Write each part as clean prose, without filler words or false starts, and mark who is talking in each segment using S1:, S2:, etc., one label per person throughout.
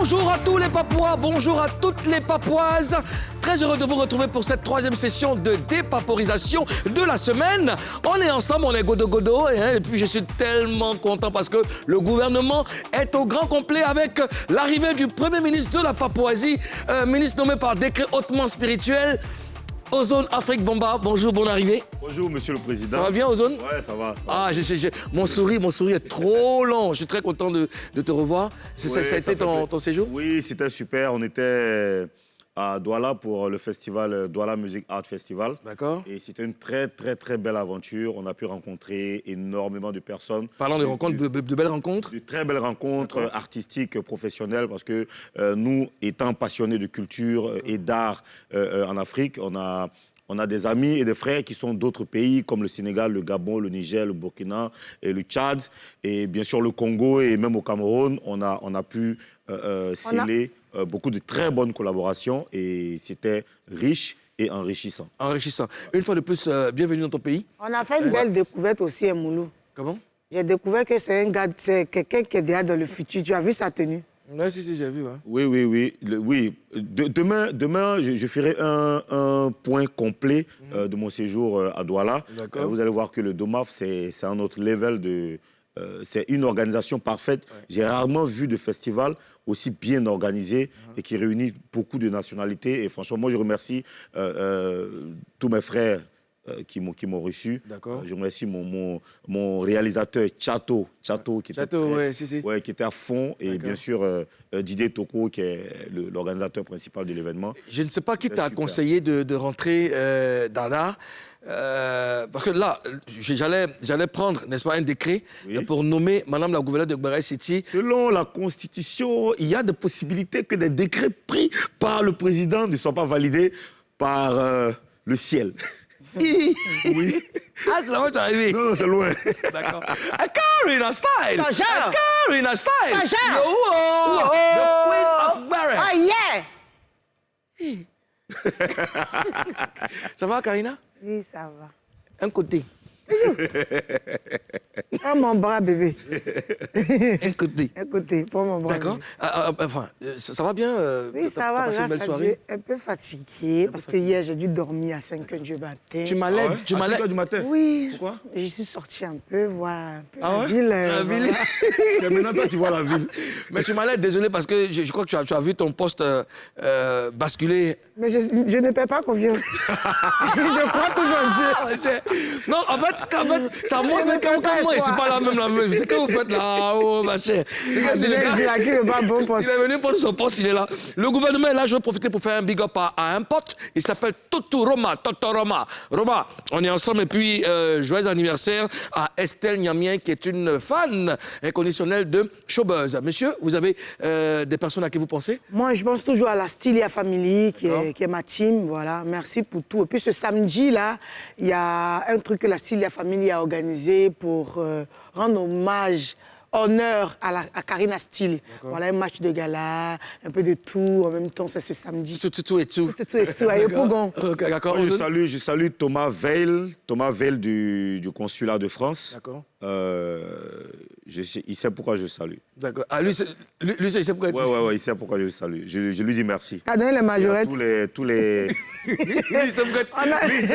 S1: Bonjour à tous les Papouas, bonjour à toutes les Papouaises. Très heureux de vous retrouver pour cette troisième session de dépaporisation de la semaine. On est ensemble, on est godo-godo, et puis je suis tellement content parce que le gouvernement est au grand complet avec l'arrivée du Premier ministre de la Papouasie, ministre nommé par décret hautement spirituel, Ozone Afrique Bomba. Bonjour, bonne arrivée.
S2: Bonjour, Monsieur le Président.
S1: Ça va bien, Ozone?
S2: Ouais, ça va.
S1: Ah, mon sourire est trop long. Je suis très content de te revoir. Ça a été ton séjour?
S2: Oui, c'était super. On était à Douala pour le festival Douala Music Art Festival.
S1: D'accord.
S2: Et c'était une très, très, très belle aventure. On a pu rencontrer énormément de personnes.
S1: Parlant de rencontres, de belles rencontres?
S2: De très belles rencontres artistiques, professionnelles, parce que nous, étant passionnés de culture et d'art en Afrique, on a des amis et des frères qui sont d'autres pays, comme le Sénégal, le Gabon, le Niger, le Burkina et le Tchad. Et bien sûr, le Congo et même au Cameroun, on a pu sceller beaucoup de très bonnes collaborations et c'était riche et enrichissant.
S1: Enrichissant. Une fois de plus, bienvenue dans ton pays.
S3: On a fait une belle découverte aussi à Moulou.
S1: Comment?
S3: J'ai découvert que c'est quelqu'un qui est déjà dans le futur. Tu as vu sa tenue?
S1: Oui, si, j'ai vu. Ouais.
S2: Oui. Demain, je ferai un point complet de mon séjour à Douala. Vous allez voir que le DOMAF, c'est un autre level c'est une organisation parfaite. Ouais. J'ai rarement vu de festival aussi bien organisé et qui réunit beaucoup de nationalités. Et franchement, moi, je remercie tous mes frères qui m'ont reçu. Je remercie mon réalisateur Chato qui était à fond. Et bien sûr, Didier Toko, qui est l'organisateur principal de l'événement.
S1: Je ne sais pas qui t'a conseillé de rentrer dans l'art. Parce que là, j'allais prendre, n'est-ce pas, un décret pour nommer Madame la gouverneure de Gbagay City.
S2: Selon la Constitution, il y a des possibilités que des décrets pris par le président ne soient pas validés par le ciel.
S1: Oui. Ah, c'est là où tu es arrivé?
S2: Non, c'est loin.
S1: D'accord. A Karina style!
S3: A
S1: Karina style!
S3: Taja!
S1: The Queen of Barrett!
S3: Oh yeah!
S1: Ça va, Karina?
S3: Oui, ça va.
S1: Un côté.
S3: Prends mon bras, bébé.
S1: Un côté.
S3: Un côté, prends mon bras.
S1: D'accord. Enfin, ça va bien?
S3: Oui, ça va, grâce à Dieu. Un peu fatiguée, parce que hier, j'ai dû dormir à 5 h du matin.
S1: Tu m'as l'aide?
S2: À 5 h du matin?
S3: Oui.
S2: Pourquoi?
S3: Je suis sortie un peu, voir un peu la ville.
S1: La ville.
S2: C'est maintenant toi, tu vois la ville.
S1: Mais tu m'as l'aide, désolé, parce que je crois que tu as vu ton poste basculer.
S3: Mais je ne perds pas confiance. Je crois toujours en Dieu.
S1: Non, en fait, ça montre même que moi, je ne suis pas la même. C'est que vous faites là-haut, ma chère. C'est que c'est le gars.
S3: Il
S1: est venu pour son poste, il est là. Le gouvernement est là, je vais profiter pour faire un big up à un pote. Il s'appelle Toto Roma. Roma, on est ensemble et puis joyeux anniversaire à Estelle Niamien, qui est une fan inconditionnelle de Showbuzz. Monsieur, vous avez des personnes à qui vous pensez?
S3: Moi, je pense toujours à la Stylia Family, qui est ma team. Voilà, merci pour tout. Et puis ce samedi-là, il y a un truc que la Stylia Family a organisé pour rendre hommage, honneur à Karina Steele. Voilà, un match de gala, un peu de tout, en même temps, c'est ce samedi.
S1: Tout et tout.
S3: Tout et tout, à Yopougon.
S2: D'accord. Je salue Thomas Veil du consulat de France.
S1: D'accord.
S2: Il sait pourquoi je le salue.
S1: D'accord. Ah, lui, il sait pourquoi.
S2: Ouais, il sait pourquoi je le salue. Je lui dis merci.
S3: T'as donné les majorettes.
S2: Tous les...
S1: Lui, il sait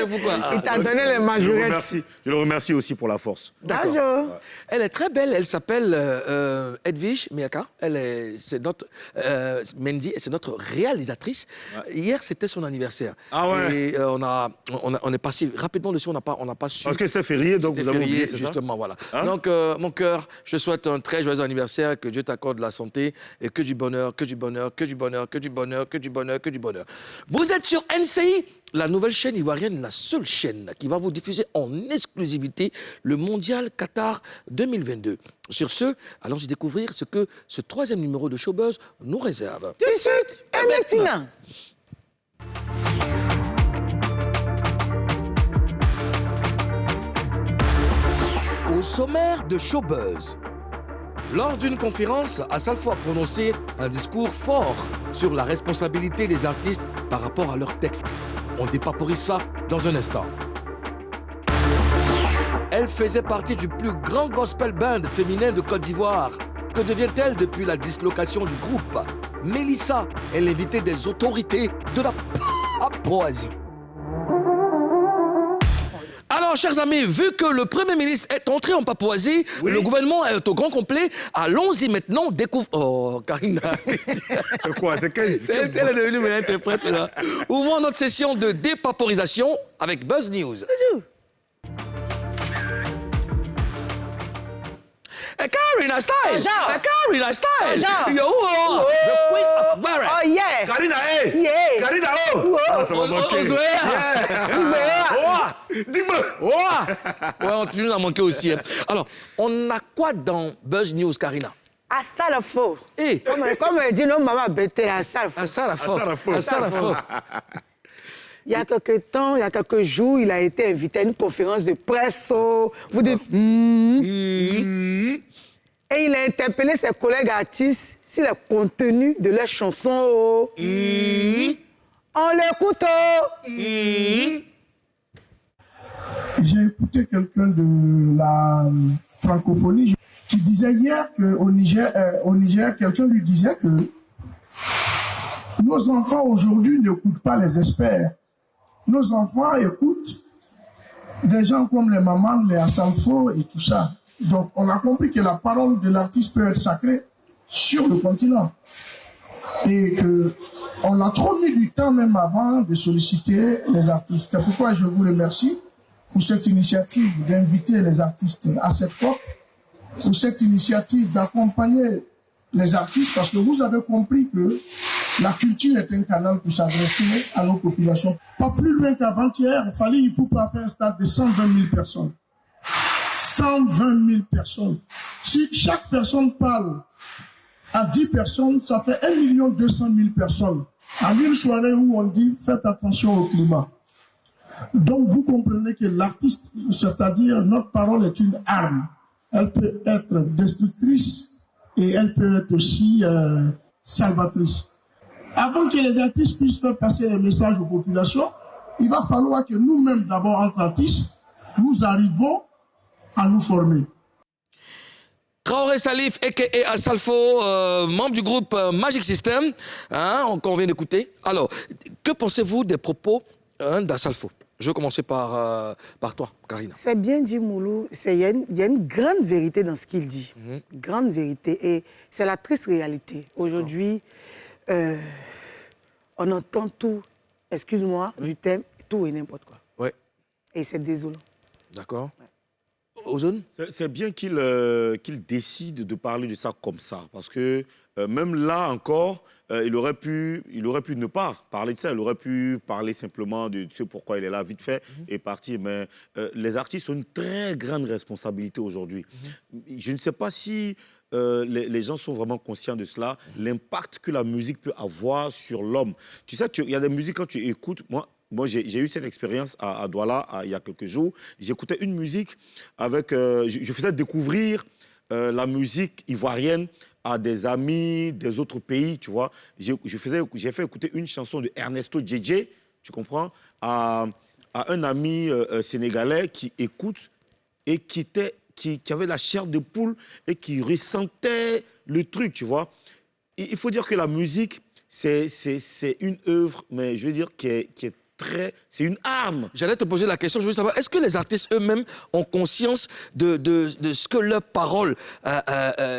S1: pourquoi.
S3: Il t'a donné les majorettes.
S2: Je le remercie aussi pour la force.
S1: D'accord.
S3: Bonjour.
S1: Elle est très belle. Elle s'appelle Edwige Miaka. C'est notre Mendy, c'est notre réalisatrice. Ouais. Hier, c'était son anniversaire.
S2: Ah ouais.
S1: Et on est passé rapidement dessus. On n'a pas su.
S2: Parce que c'était férié, donc vous avez oublié, c'est
S1: justement, voilà.
S2: Hein?
S1: Donc, mon cœur, je souhaite un très joyeux anniversaire, que Dieu t'accorde la santé et que du bonheur, que du bonheur, que du bonheur, que du bonheur, que du bonheur, que du bonheur. Vous êtes sur NCI, la nouvelle chaîne ivoirienne, la seule chaîne qui va vous diffuser en exclusivité le Mondial Qatar 2022. Sur ce, allons-y découvrir ce que ce troisième numéro de Showbuzz nous réserve.
S3: Tout de suite et maintenant.
S1: Au sommaire de Showbuzz. Lors d'une conférence, Assalfo a prononcé un discours fort sur la responsabilité des artistes par rapport à leurs textes. On dépaporise ça dans un instant. Elle faisait partie du plus grand gospel band féminin de Côte d'Ivoire. Que devient-elle depuis la dislocation du groupe? Mélissa est l'invitée des autorités de la Papouasie. Alors, chers amis, vu que le Premier ministre est entré en Papouasie, le gouvernement est au grand complet. Allons-y maintenant, découvre... Oh, Karina.
S2: C'est quoi? C'est quel?
S1: Elle est devenue mon interprète, là. Ouvrons notre session de dépaporisation avec Buzz News. Karina Style! Karina Style! Yo, the Queen of Barrett!
S3: Oh, yeah!
S2: Karina, hey!
S3: Yeah!
S2: Karina, oh! Ah, ça va manquer.
S1: Dis-moi! Ouais, on continue à manquer aussi. Alors, on a quoi dans Buzz News, Karina?
S3: À ça, le faux.
S1: Eh.
S3: Comme dit nos mamans bêtées, à ça, le faux.
S1: À ça, la faute.
S2: À ça, la faute.
S3: Il y a quelques temps, il y a quelques jours, il a été invité à une conférence de presse. Vous dites... Et il a interpellé ses collègues artistes sur le contenu de leurs chansons. On l'écoute.
S4: J'ai écouté quelqu'un de la francophonie qui disait hier qu'au Niger, quelqu'un lui disait que nos enfants aujourd'hui n'écoutent pas les experts. Nos enfants écoutent des gens comme les mamans, les Assalfo et tout ça. Donc, on a compris que la parole de l'artiste peut être sacrée sur le continent. Et qu'on a trop mis du temps même avant de solliciter les artistes. C'est pourquoi je vous remercie pour cette initiative d'inviter les artistes à cette COP, pour cette initiative d'accompagner les artistes, parce que vous avez compris que la culture est un canal pour s'adresser à nos populations. Pas plus loin qu'avant-hier, Fally Ipupa a fait un stade de 120 000 personnes. 120 000 personnes. Si chaque personne parle à 10 personnes, ça fait 1 200 000 personnes. En une soirée où on dit « faites attention au climat ». Donc vous comprenez que l'artiste, c'est-à-dire notre parole est une arme. Elle peut être destructrice et elle peut être aussi salvatrice. Avant que les artistes puissent faire passer les messages aux populations, il va falloir que nous-mêmes, d'abord entre artistes, nous arrivons à nous former.
S1: Traoré Salif, a.k.a. Assalfo, membre du groupe Magic System, qu'on vient d'écouter. Alors, que pensez-vous des propos d'Assalfo? Je vais commencer par toi, Karina.
S3: C'est bien dit, Moulou. Il y a une grande vérité dans ce qu'il dit. Grande vérité. Et c'est la triste réalité. Aujourd'hui, on entend tout, excuse-moi, du thème, tout et n'importe quoi.
S1: Ouais.
S3: Et c'est désolant.
S1: D'accord. Ouais. Ozone?
S2: C'est bien qu'il décide de parler de ça comme ça. Parce que même là encore, il aurait pu ne pas parler de ça. Il aurait pu parler simplement de ce pourquoi il est là, vite fait, et partir. Mais les artistes ont une très grande responsabilité aujourd'hui. Je ne sais pas si les gens sont vraiment conscients de cela, l'impact que la musique peut avoir sur l'homme. Tu sais, il y a des musiques, quand tu écoutes, moi j'ai eu cette expérience à Douala il y a quelques jours. J'écoutais une musique avec... je faisais découvrir la musique ivoirienne à des amis des autres pays, tu vois. J'ai fait écouter une chanson de Ernesto Djedje, tu comprends, à un ami sénégalais qui écoute et qui avait la chair de poule et qui ressentait le truc, tu vois. Il faut dire que la musique, c'est une œuvre, mais je veux dire, qui est c'est une arme.
S1: J'allais te poser la question, je veux savoir, est-ce que les artistes eux-mêmes ont conscience de ce que leur parole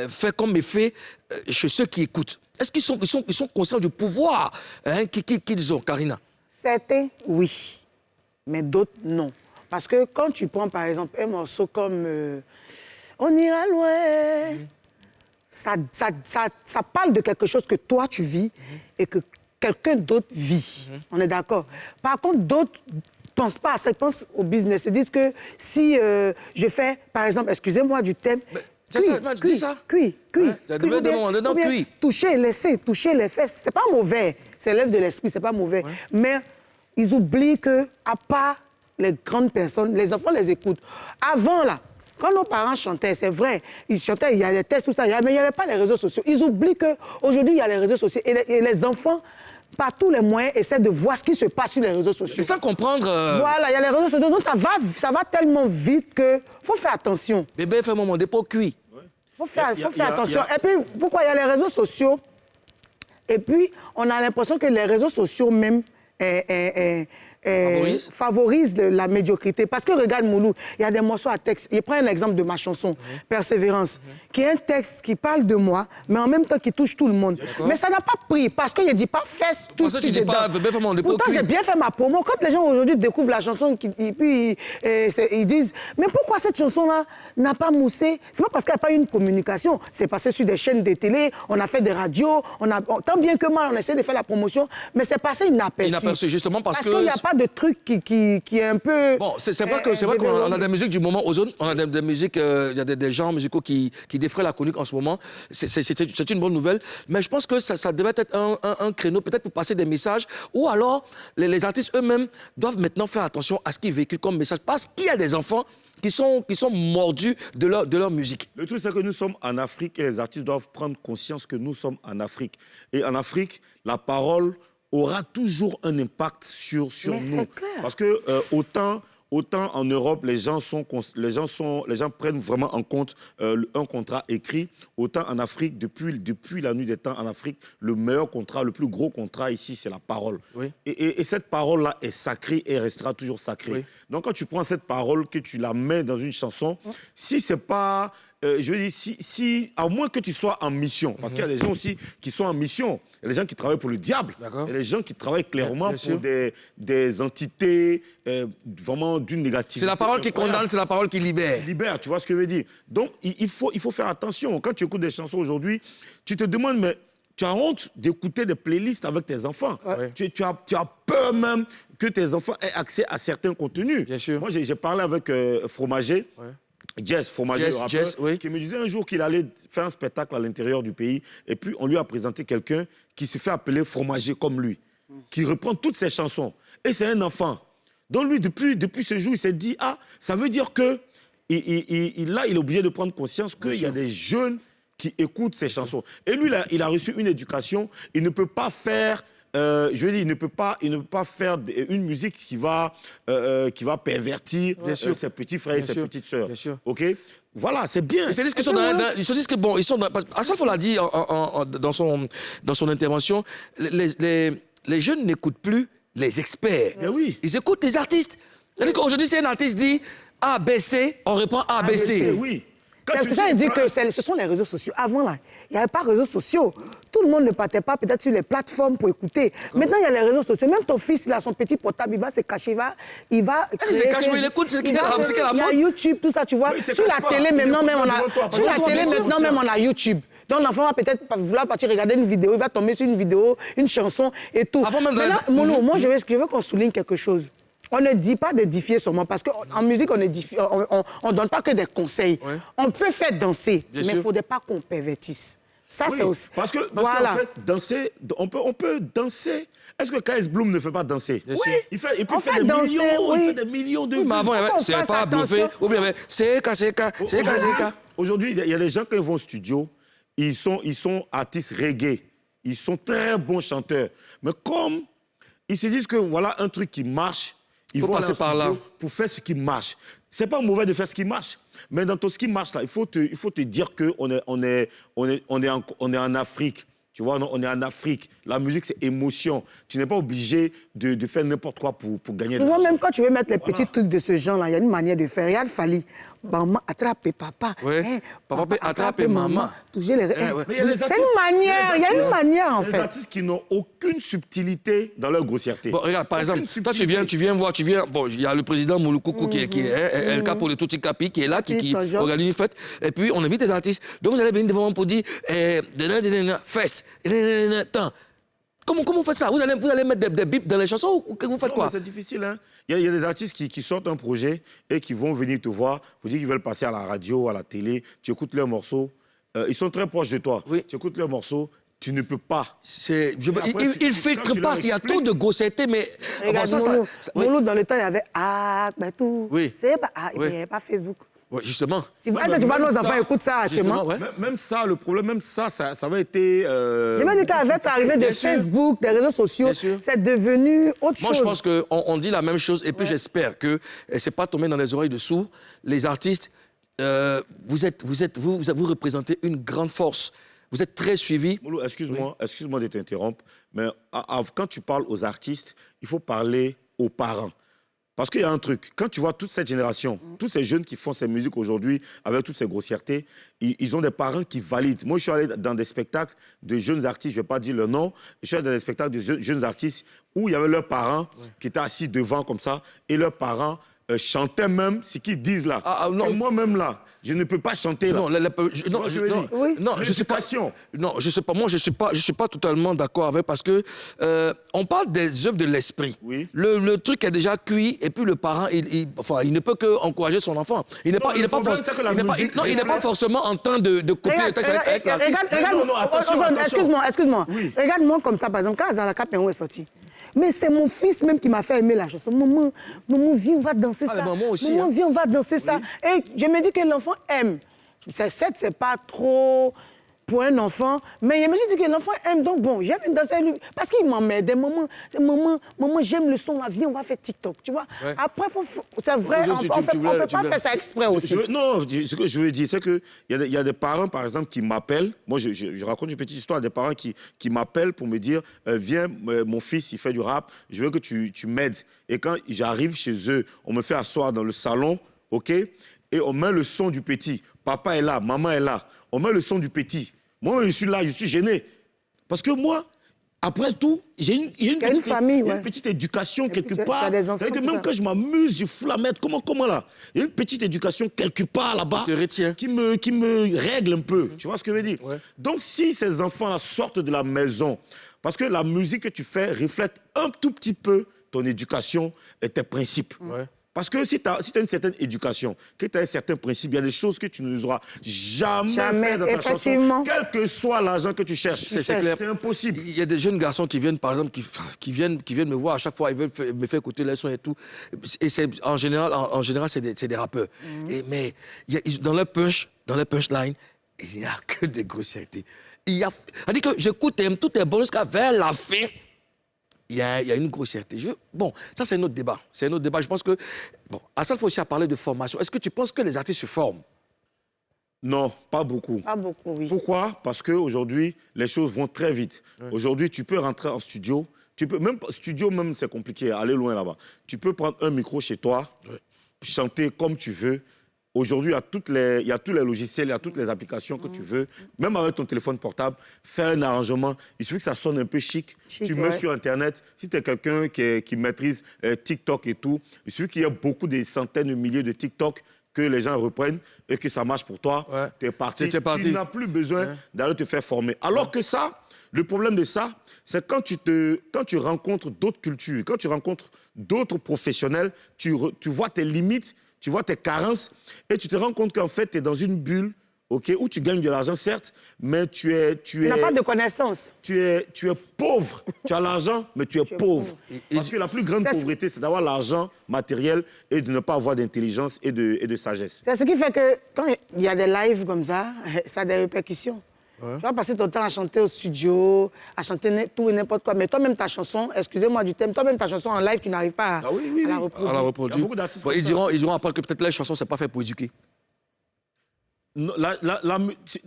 S1: fait comme effet chez ceux qui écoutent? Est-ce qu'ils sont conscients du pouvoir qu'ils ont, Karina? Certains,
S3: oui, mais d'autres, non. Parce que quand tu prends, par exemple, un morceau comme On ira loin, ça parle de quelque chose que toi, tu vis et que quelqu'un d'autre vit. On est d'accord. Par contre, d'autres ne pensent pas à ça, ils pensent au business. Ils disent que si je fais, par exemple, excusez-moi du thème, cuit.
S1: Ça devait dedans cuit.
S3: Toucher les seins, toucher les fesses, c'est pas mauvais. C'est l'œuvre de l'esprit, c'est pas mauvais. Ouais. Mais ils oublient que, à part les grandes personnes, les enfants les écoutent. Avant, là, quand nos parents chantaient, c'est vrai, ils chantaient, il y a des tests, tout ça, mais il n'y avait pas les réseaux sociaux. Ils oublient qu'aujourd'hui, il y a les réseaux sociaux et les enfants, par tous les moyens, essaient de voir ce qui se passe sur les réseaux sociaux.
S1: Et sans comprendre...
S3: Voilà, il y a les réseaux sociaux, donc ça va tellement vite qu'il faut faire attention.
S1: Bébé fait un moment, des pots cuits.
S3: Il faut faire attention. Et puis, pourquoi il y a les réseaux sociaux Et puis, on a l'impression que les réseaux sociaux même favorisent la médiocrité. Parce que regarde Moulou, il y a des morceaux à texte. Il prend un exemple de ma chanson, Persévérance, qui est un texte qui parle de moi, mais en même temps qui touche tout le monde. Mais ça n'a pas pris, parce qu'il ne dit pas fesse tout ce qui dedans. Pourtant, j'ai bien fait ma promo. Quand les gens aujourd'hui découvrent la chanson, et puis ils disent, mais pourquoi cette chanson-là n'a pas moussé? C'est pas parce qu'il n'y a pas eu une communication. C'est passé sur des chaînes de télé, on a fait des radios, tant bien que mal, on essaie de faire la promotion, mais c'est passé inaperçu.
S1: Inaperçu, justement parce que...
S3: qu'il n'y a pas de truc qui est un peu...
S1: Bon, c'est vrai qu'on a des musiques du moment aux zones, on a des musiques, il y a des genres musicaux qui défraient la chronique en ce moment. C'est une bonne nouvelle, mais je pense que ça devait être un créneau peut-être pour passer des messages, ou alors les artistes eux-mêmes doivent maintenant faire attention à ce qu'ils véhiculent comme message, parce qu'il y a des enfants qui sont mordus de leur musique.
S2: Le truc, c'est que nous sommes en Afrique et les artistes doivent prendre conscience que nous sommes en Afrique. Et en Afrique, la parole aura toujours un impact sur nous.
S3: C'est clair.
S2: Parce que autant en Europe, les gens prennent vraiment en compte un contrat écrit, autant en Afrique, depuis la nuit des temps, en Afrique, le meilleur contrat, le plus gros contrat ici, c'est la parole. Oui. Et cette parole-là est sacrée et restera toujours sacrée. Oui. Donc quand tu prends cette parole, que tu la mets dans une chanson, si c'est pas... je veux dire, à moins que tu sois en mission, parce qu'il y a des gens aussi qui sont en mission, il y a des gens qui travaillent pour le diable, il y a des gens qui travaillent clairement pour des entités vraiment d'une négativité.
S1: C'est la parole qui condamne, c'est la parole qui libère.
S2: Qui libère, tu vois ce que je veux dire. Donc, il faut faire attention. Quand tu écoutes des chansons aujourd'hui, tu te demandes, mais tu as honte d'écouter des playlists avec tes enfants. Ouais. Tu as peur même que tes enfants aient accès à certains contenus.
S1: Bien sûr.
S2: Moi, j'ai parlé avec Fromager. Ouais. Jess, Fromager, le rappeur, oui. Qui me disait un jour qu'il allait faire un spectacle à l'intérieur du pays et puis on lui a présenté quelqu'un qui se fait appeler Fromager comme lui, qui reprend toutes ses chansons. Et c'est un enfant. Donc lui, depuis ce jour, il s'est dit, ça veut dire que là, il est obligé de prendre conscience qu'il y a des jeunes qui écoutent ces chansons. Et lui, il a reçu une éducation, il ne peut pas faire... je veux dire, il ne peut pas faire une musique qui va pervertir ses petits frères et ses petites sœurs. Bien sûr. OK? Voilà, c'est bien.
S1: Ils se disent que bon, ils sont Assalfo l'a dit dans son intervention, les jeunes n'écoutent plus les experts.
S2: Mais oui.
S1: Ils écoutent les artistes. C'est-à-dire qu'aujourd'hui, si un artiste dit ABC, on répond ABC.
S2: Oui.
S3: C'est ça, il dit que ce sont les réseaux sociaux. Avant, là, il n'y avait pas de réseaux sociaux. Tout le monde ne partait pas peut-être sur les plateformes pour écouter. Maintenant, il y a les réseaux sociaux. Même ton fils, il a son petit portable, il va se cacher, il va
S1: il se cache, il écoute, il y
S3: a YouTube, tout ça, tu vois. Oui, sur la télé, maintenant, même, on a YouTube. Donc, l'enfant va peut-être vouloir partir regarder une vidéo, il va tomber sur une vidéo, une chanson et tout. Mais là, moi, je veux qu'on souligne quelque chose. On ne dit pas d'édifier seulement, parce qu'en musique, on ne donne pas que des conseils. Ouais. On peut faire danser, mais il ne faudrait pas qu'on pervertisse. Ça, c'est aussi...
S2: Parce qu'en fait, danser, on peut danser. Est-ce que KS Bloom ne fait pas danser?
S3: Oui.
S2: Il fait des millions de vues.
S1: Mais avant, c'est pas bluffé. Ou bien, c'est K.
S2: Aujourd'hui, il y a des gens qui vont au studio, ils sont artistes reggae. Ils sont très bons chanteurs. Mais comme ils se disent que voilà un truc qui marche, ils vont passer par là pour faire ce qui marche. C'est pas mauvais de faire ce qui marche, mais dans tout ce qui marche là, il faut te dire que on est en Afrique. Tu vois, on est en Afrique. La musique, c'est émotion. Tu n'es pas obligé de faire n'importe quoi pour gagner de l'argent.
S3: Souvent, même quand tu veux mettre les petits trucs de ce genre-là, il y a une manière de faire. Regarde Fali. Maman, attrapez papa.
S1: Oui. Papa, attrapez maman.
S3: Toucher les... C'est une manière. Il y a une manière, en fait.
S2: Des artistes qui n'ont aucune subtilité dans leur grossièreté.
S1: Bon, regarde, par exemple, toi, tu viens voir, bon, il y a le président Mouloukoukou qui est El Capo de Tutti Capi, qui est là, qui organise une fête. Et puis, on invite des artistes. Donc, vous allez venir devant moi pour dire, fesses. Comment vous faites ça? Vous allez mettre des bips dans les chansons ou vous faites quoi?
S2: C'est difficile, hein. Il y a des artistes qui sortent un projet et qui vont venir te voir pour dire qu'ils veulent passer à la radio, à la télé. Tu écoutes leurs morceaux. Ils sont très proches de toi. Oui. Tu écoutes leurs morceaux. Tu ne peux pas.
S1: Ils ne filtrent pas. Il y a trop de grossièreté, mais...
S3: Regarde, Moulou, dans le temps, il y avait tout.
S1: Oui.
S3: Il n'y avait pas Facebook.
S1: Oui, justement.
S3: Tu vois, nos enfants écoutent ça actuellement.
S2: Ouais. Même ça, le problème, ça va été...
S3: Je veux dire qu'avec l'arrivée de Facebook, des réseaux sociaux, c'est devenu autre chose.
S1: Moi, je pense qu'on dit la même chose, et puis j'espère que ce n'est pas tombé dans les oreilles de sourds. Les artistes, vous représentez une grande force. Vous êtes très suivi.
S2: Moulou, excuse-moi de t'interrompre, mais quand tu parles aux artistes, il faut parler aux parents. Parce qu'il y a un truc, quand tu vois toute cette génération, tous ces jeunes qui font ces musiques aujourd'hui, avec toutes ces grossièretés, ils ont des parents qui valident. Moi, je suis allé dans des spectacles de jeunes artistes, je ne vais pas dire le nom, je suis allé dans des spectacles de jeunes artistes où il y avait leurs parents qui étaient assis devant comme ça, et leurs parents chantaient même ce qu'ils disent là. Et moi-même là, je ne peux pas chanter là.
S1: Non, je sais pas. Non, je sais pas. Moi, je suis pas totalement d'accord avec parce que on parle des œuvres de l'esprit.
S2: Oui.
S1: Le truc est déjà cuit et puis le parent, il ne peut que encourager son enfant. Il n'est pas forcément en train de copier le texte avec l'artiste.
S3: Excuse-moi. Oui. Regarde-moi comme ça, par exemple, quand Azalaka Péon est sorti. Mais c'est mon fils même qui m'a fait aimer la chanson. Maman, viens, on va danser ça.
S1: Maman aussi.
S3: Maman, viens, on va danser ça. Et je me dis que l'enfant aime. Certes, c'est pas trop pour un enfant, mais je me suis dit que l'enfant aime. Donc bon, j'aime danser avec lui. Parce qu'il m'emmène. Maman, j'aime le son là. Viens, on va faire TikTok, tu vois. Ouais. Après, c'est vrai, on ne peut pas faire ça exprès aussi.
S2: Ce que je veux dire, c'est qu'il y a des parents, par exemple, qui m'appellent. Moi, je raconte une petite histoire. Des parents qui m'appellent pour me dire viens, mon fils, il fait du rap, je veux que tu m'aides. Et quand j'arrive chez eux, on me fait asseoir dans le salon, OK? Et on met le son du petit. Papa est là, maman est là. On met le son du petit. Moi, je suis là, je suis gêné. Parce que moi, après tout, j'ai une petite éducation quelque part.
S3: Des enfants,
S2: que même quand je m'amuse, je fous la mettre. Comment là? Il y a une petite éducation quelque part là-bas qui me règle un peu. Tu vois ce que je veux dire? Ouais. Donc, si ces enfants-là sortent de la maison, parce que la musique que tu fais reflète un tout petit peu ton éducation et tes principes. Ouais. Parce que si tu as une certaine éducation, que tu as un certain principe, il y a des choses que tu ne auras jamais fait dans ta chanson, quel que soit l'argent que tu cherches. C'est impossible.
S1: Il y a des jeunes garçons qui viennent, par exemple, qui viennent me voir à chaque fois, ils veulent me faire écouter les sons et tout. Et en général, c'est des rappeurs. Mais dans leur punchline, il n'y a que des grossièretés. C'est-à-dire que j'écoute, tout est bon jusqu'à vers la fin. Il y a une grossièreté. Bon, ça, c'est un autre débat. Je pense que... Bon, Assalfo aussi a parlé de formation. Est-ce que tu penses que les artistes se forment?
S2: Non, pas beaucoup.
S3: Pas beaucoup, oui.
S2: Pourquoi? Parce qu'aujourd'hui, les choses vont très vite. Ouais. Aujourd'hui, tu peux rentrer en studio. Même, c'est compliqué, aller loin là-bas. Tu peux prendre un micro chez toi, chanter comme tu veux. Aujourd'hui, il y a tous les logiciels, il y a toutes les applications que tu veux. Même avec ton téléphone portable, faire un arrangement. Il suffit que ça sonne un peu chic. Tu mets sur Internet. Si tu es quelqu'un qui maîtrise TikTok et tout, il suffit qu'il y ait beaucoup, des centaines de milliers de TikTok que les gens reprennent et que ça marche pour toi. Ouais. Tu es parti. Tu n'as plus besoin d'aller te faire former. Alors que ça, le problème de ça, c'est quand tu rencontres d'autres cultures, quand tu rencontres d'autres professionnels, tu vois tes limites, tu vois tes carences et tu te rends compte qu'en fait, tu es dans une bulle, OK, où tu gagnes de l'argent, certes, mais tu
S3: n'as pas de connaissances.
S2: Tu es pauvre. Tu as l'argent, mais tu es pauvre. Parce que la plus grande pauvreté, c'est d'avoir l'argent matériel et de ne pas avoir d'intelligence et de sagesse.
S3: C'est ce qui fait que quand il y a des lives comme ça a des répercussions. Ouais. Tu vas passer ton temps à chanter au studio, à chanter tout et n'importe quoi. Mais toi-même, ta chanson, excusez-moi du thème, toi-même, ta chanson en live, tu n'arrives pas à la reproduire.
S1: Il y a beaucoup d'artistes. Ils diront après que peut-être la chanson, c'est pas fait pour éduquer.
S2: Non,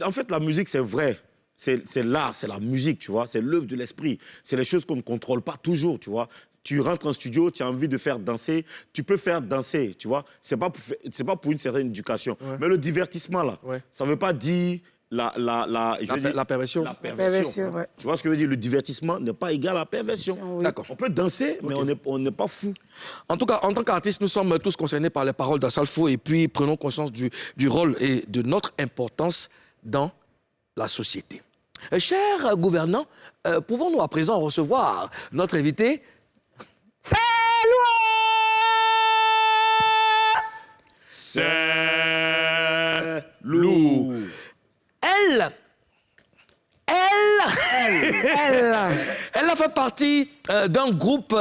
S2: en fait, la musique, c'est vrai. C'est l'art, c'est la musique, tu vois. C'est l'œuvre de l'esprit. C'est les choses qu'on ne contrôle pas toujours, tu vois. Tu rentres en studio, tu as envie de faire danser, tu peux faire danser, tu vois. C'est pas pour une certaine éducation. Ouais. Mais le divertissement, là, ça ne veut pas dire... La perversion. La perversion, ouais. Tu vois ce que je veux dire? Le divertissement n'est pas égal à la perversion. Oui. D'accord. On peut danser, mais on n'est pas fou.
S1: En tout cas, en tant qu'artiste, nous sommes tous concernés par les paroles d'Assalfo et puis prenons conscience du rôle et de notre importance dans la société. Cher gouvernant, pouvons-nous à présent recevoir notre invité?
S3: C'est
S2: Lou.
S1: Elle a fait partie d'un groupe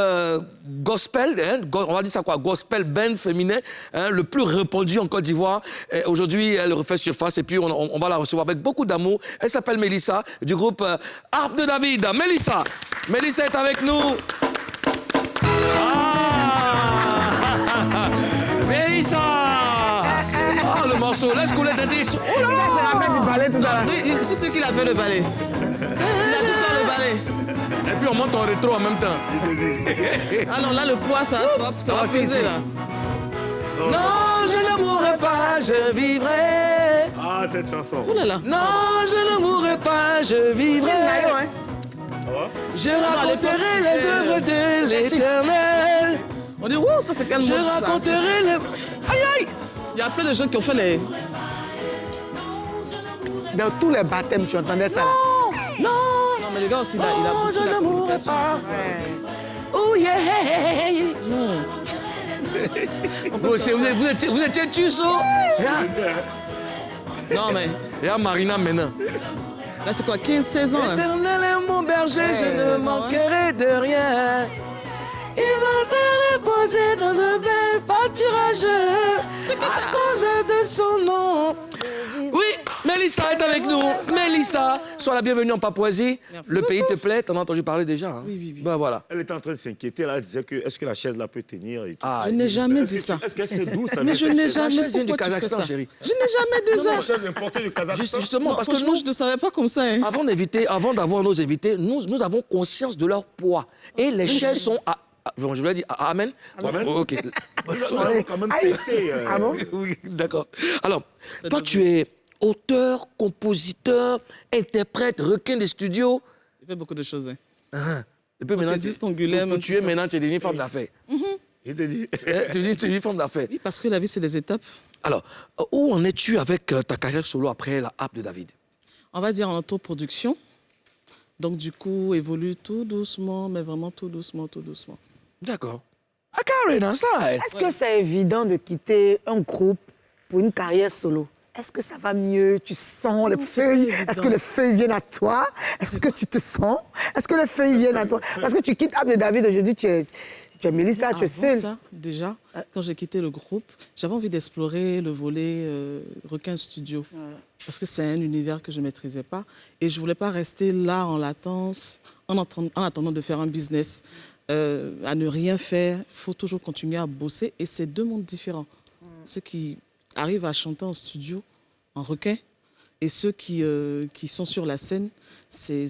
S1: gospel, on va dire ça quoi, gospel band féminin, le plus répandu en Côte d'Ivoire. Aujourd'hui, elle refait surface et puis on va la recevoir avec beaucoup d'amour. Elle s'appelle Mélissa, du groupe Harpe de David. Mélissa est avec nous. Ah Mélissa. Oh, le morceau. Laisse couler ta tige. Oh là
S3: Il
S1: là.
S3: se rappelle du ballet, tout ça.
S5: C'est celui qui a fait le ballet. Il a dû faire le ballet.
S1: Et puis on monte en rétro en même temps.
S5: Ah non, là, le poids, ça va
S1: si,
S5: peser,
S1: si.
S5: là.
S1: Non, je ne mourrai pas, je vivrai.
S2: Ah, cette chanson.
S5: Oh là là.
S1: Non, je ne mourrai pas, je vivrai.
S3: Nayo, hein.
S1: Je raconterai les œuvres de l'Éternel.
S5: On dit, wow, ça, c'est quel mot,
S1: Je
S5: ça?
S1: raconterai les... Aïe, aïe.
S5: Il y a plein de gens qui ont fait les...
S3: Dans tous les baptêmes, tu entendais ça là.
S1: Non,
S5: Non, mais le gars aussi, il a
S1: non,
S5: boosté
S1: je
S5: la
S1: ne mourrai
S5: communication.
S1: pas.
S3: Ouais.
S1: Oh yeah. Vous étiez Tusso.
S5: Non, mais
S1: Et à Marina maintenant.
S5: là, c'est quoi, 15-16 ans, là?
S1: L'éternel est mon berger, je ne manquerai de rien. Il va te reposer dans de belles pâturages à cause de son nom. Oui, Mélissa est avec nous. Mélissa, sois la bienvenue en Papouasie. Le pays te plaît, t'en as entendu parler déjà. Hein?
S5: Oui.
S1: Ben voilà.
S2: Elle était en train de s'inquiéter, là. Elle disait que est-ce que la chaise là peut tenir et tout.
S1: Ah,
S5: Je n'ai jamais dit
S2: Est-ce
S5: ça.
S2: que c'est d'où ça
S5: Mais
S2: vient,
S5: je
S2: cette
S5: n'ai
S2: chaise?
S5: jamais...
S1: chaise vient du
S5: Pourquoi tu fais
S1: Kazakhstan,
S5: ça?
S1: chérie.
S5: Je n'ai jamais dit
S2: La
S5: ça.
S2: chaise importée du Kazakhstan.
S1: Justement,
S5: Non,
S1: parce que
S5: franchement,
S1: nous,
S5: je ne savais pas comme ça. Hein.
S1: avant d'avoir nos invités, nous avons conscience de leur poids. Et les chaises sont à... Bon, je voulais dire amen.
S2: Amen.
S1: Oh, ok.
S2: Nous avons quand même testé.
S3: Ah bon?
S1: Oui, d'accord. Alors, toi, tu es auteur, compositeur, interprète, requin des studios.
S5: Il fait beaucoup de choses. Hein.
S1: Et puis maintenant,
S5: Orchestre Angoulême,
S1: pour
S5: tout
S1: tu es
S5: ça.
S1: maintenant, tu es devenu femme d'affaires.
S2: Il te dit.
S1: Tu es une femme d'affaires.
S5: Oui, parce que la vie, c'est des étapes.
S1: Alors, où en es-tu avec ta carrière solo après la harpe de David?
S5: On va dire en autoproduction. Donc, du coup, évolue tout doucement, mais vraiment tout doucement, tout doucement.
S1: D'accord. I carry on slide.
S3: Est-ce que c'est évident de quitter un groupe pour une carrière solo? Est-ce que ça va mieux? Tu sens les feuilles? Est-ce que les feuilles viennent à toi? Est-ce que tu te sens? Est-ce que les feuilles viennent à toi? Parce que tu quittes Abde David aujourd'hui, tu es Mélissa, tu es
S5: Avant
S3: seule.
S5: ça, déjà, quand j'ai quitté le groupe, j'avais envie d'explorer le volet requin studio. Parce que c'est un univers que je ne maîtrisais pas. Et je ne voulais pas rester là en latence, en attendant de faire un business. À ne rien faire, il faut toujours continuer à bosser. Et c'est deux mondes différents. Ceux qui arrivent à chanter en studio, en requin, et ceux qui sont sur la scène, c'est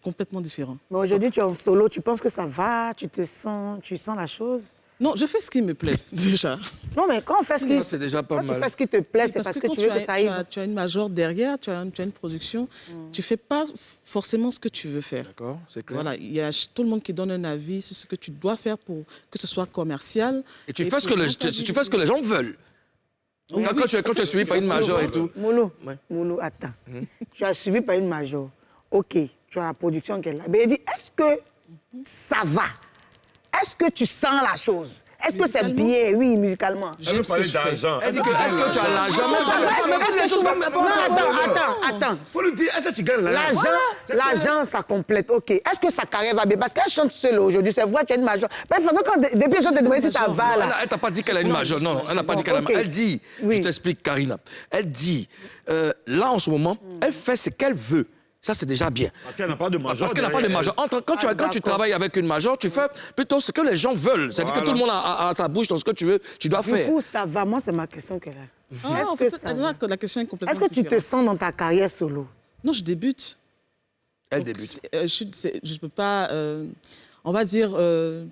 S5: complètement différent.
S3: Mais aujourd'hui, tu es en solo, tu penses que ça va? Tu sens la chose?
S5: Non, je fais ce qui me plaît, déjà.
S3: Non, mais quand on fait ce qui...
S1: Ça, c'est déjà pas
S3: Quand tu
S1: mal.
S3: fais ce qui te plaît, c'est parce que
S5: quand
S3: tu veux que ça aille.
S5: tu as une major derrière, tu as une production, tu ne fais pas forcément ce que tu veux faire.
S1: D'accord, c'est clair.
S5: Voilà, il y a tout le monde qui donne un avis sur ce que tu dois faire pour que ce soit commercial.
S1: Et tu fais ce que les gens veulent. Quand tu es suivi par une major et tout.
S3: Moulou,
S1: Ouais.
S3: Moulou, attends. Tu as suivi par une major. OK, tu as la production qu'elle a. Mais elle dit, est-ce que ça va? Est-ce que tu sens la chose? Est-ce que c'est
S5: Musicalement?
S3: bien? Oui, musicalement.
S2: Elle veut parler d'argent.
S1: Elle dit que est-ce que tu as l'argent? Mais vas-y, les choses comme...
S3: Non, attends.
S2: Faut lui dire, est-ce que tu gagnes l'argent?
S3: L'argent, ça complète. OK. Est-ce que sa carrière va bien? Parce qu'elle chante seule aujourd'hui. C'est vrai, tu as une major. Mais de toute façon, depuis je te demandé si ça va, là.
S1: Elle t'a pas dit qu'elle a une major. Non, elle n'a pas dit qu'elle a une
S3: ok.
S1: major. Elle dit,
S3: Oui.
S1: je t'explique, Karina. Elle dit, là, en ce moment, elle fait ce qu'elle veut. Ça, c'est déjà bien.
S2: Parce qu'elle n'a pas de major.
S1: Parce qu'elle n'a pas de major. Quand tu
S3: d'accord.
S1: travailles avec une major, tu fais plutôt ce que les gens veulent. C'est-à-dire que
S2: Voilà.
S1: tout le monde a sa bouche dans ce que tu veux, tu dois
S3: Du
S1: faire.
S3: coup, ça va. Moi, c'est ma question qu'elle a.
S5: Ah,
S3: Est-ce
S5: en
S3: que
S5: fait,
S3: ça va?
S5: la question est complètement
S3: Est-ce que tu te
S5: différente.
S3: sens dans ta carrière solo?
S5: Non, je débute.
S1: Elle
S5: Donc,
S1: débute.
S5: je ne peux pas... on va dire,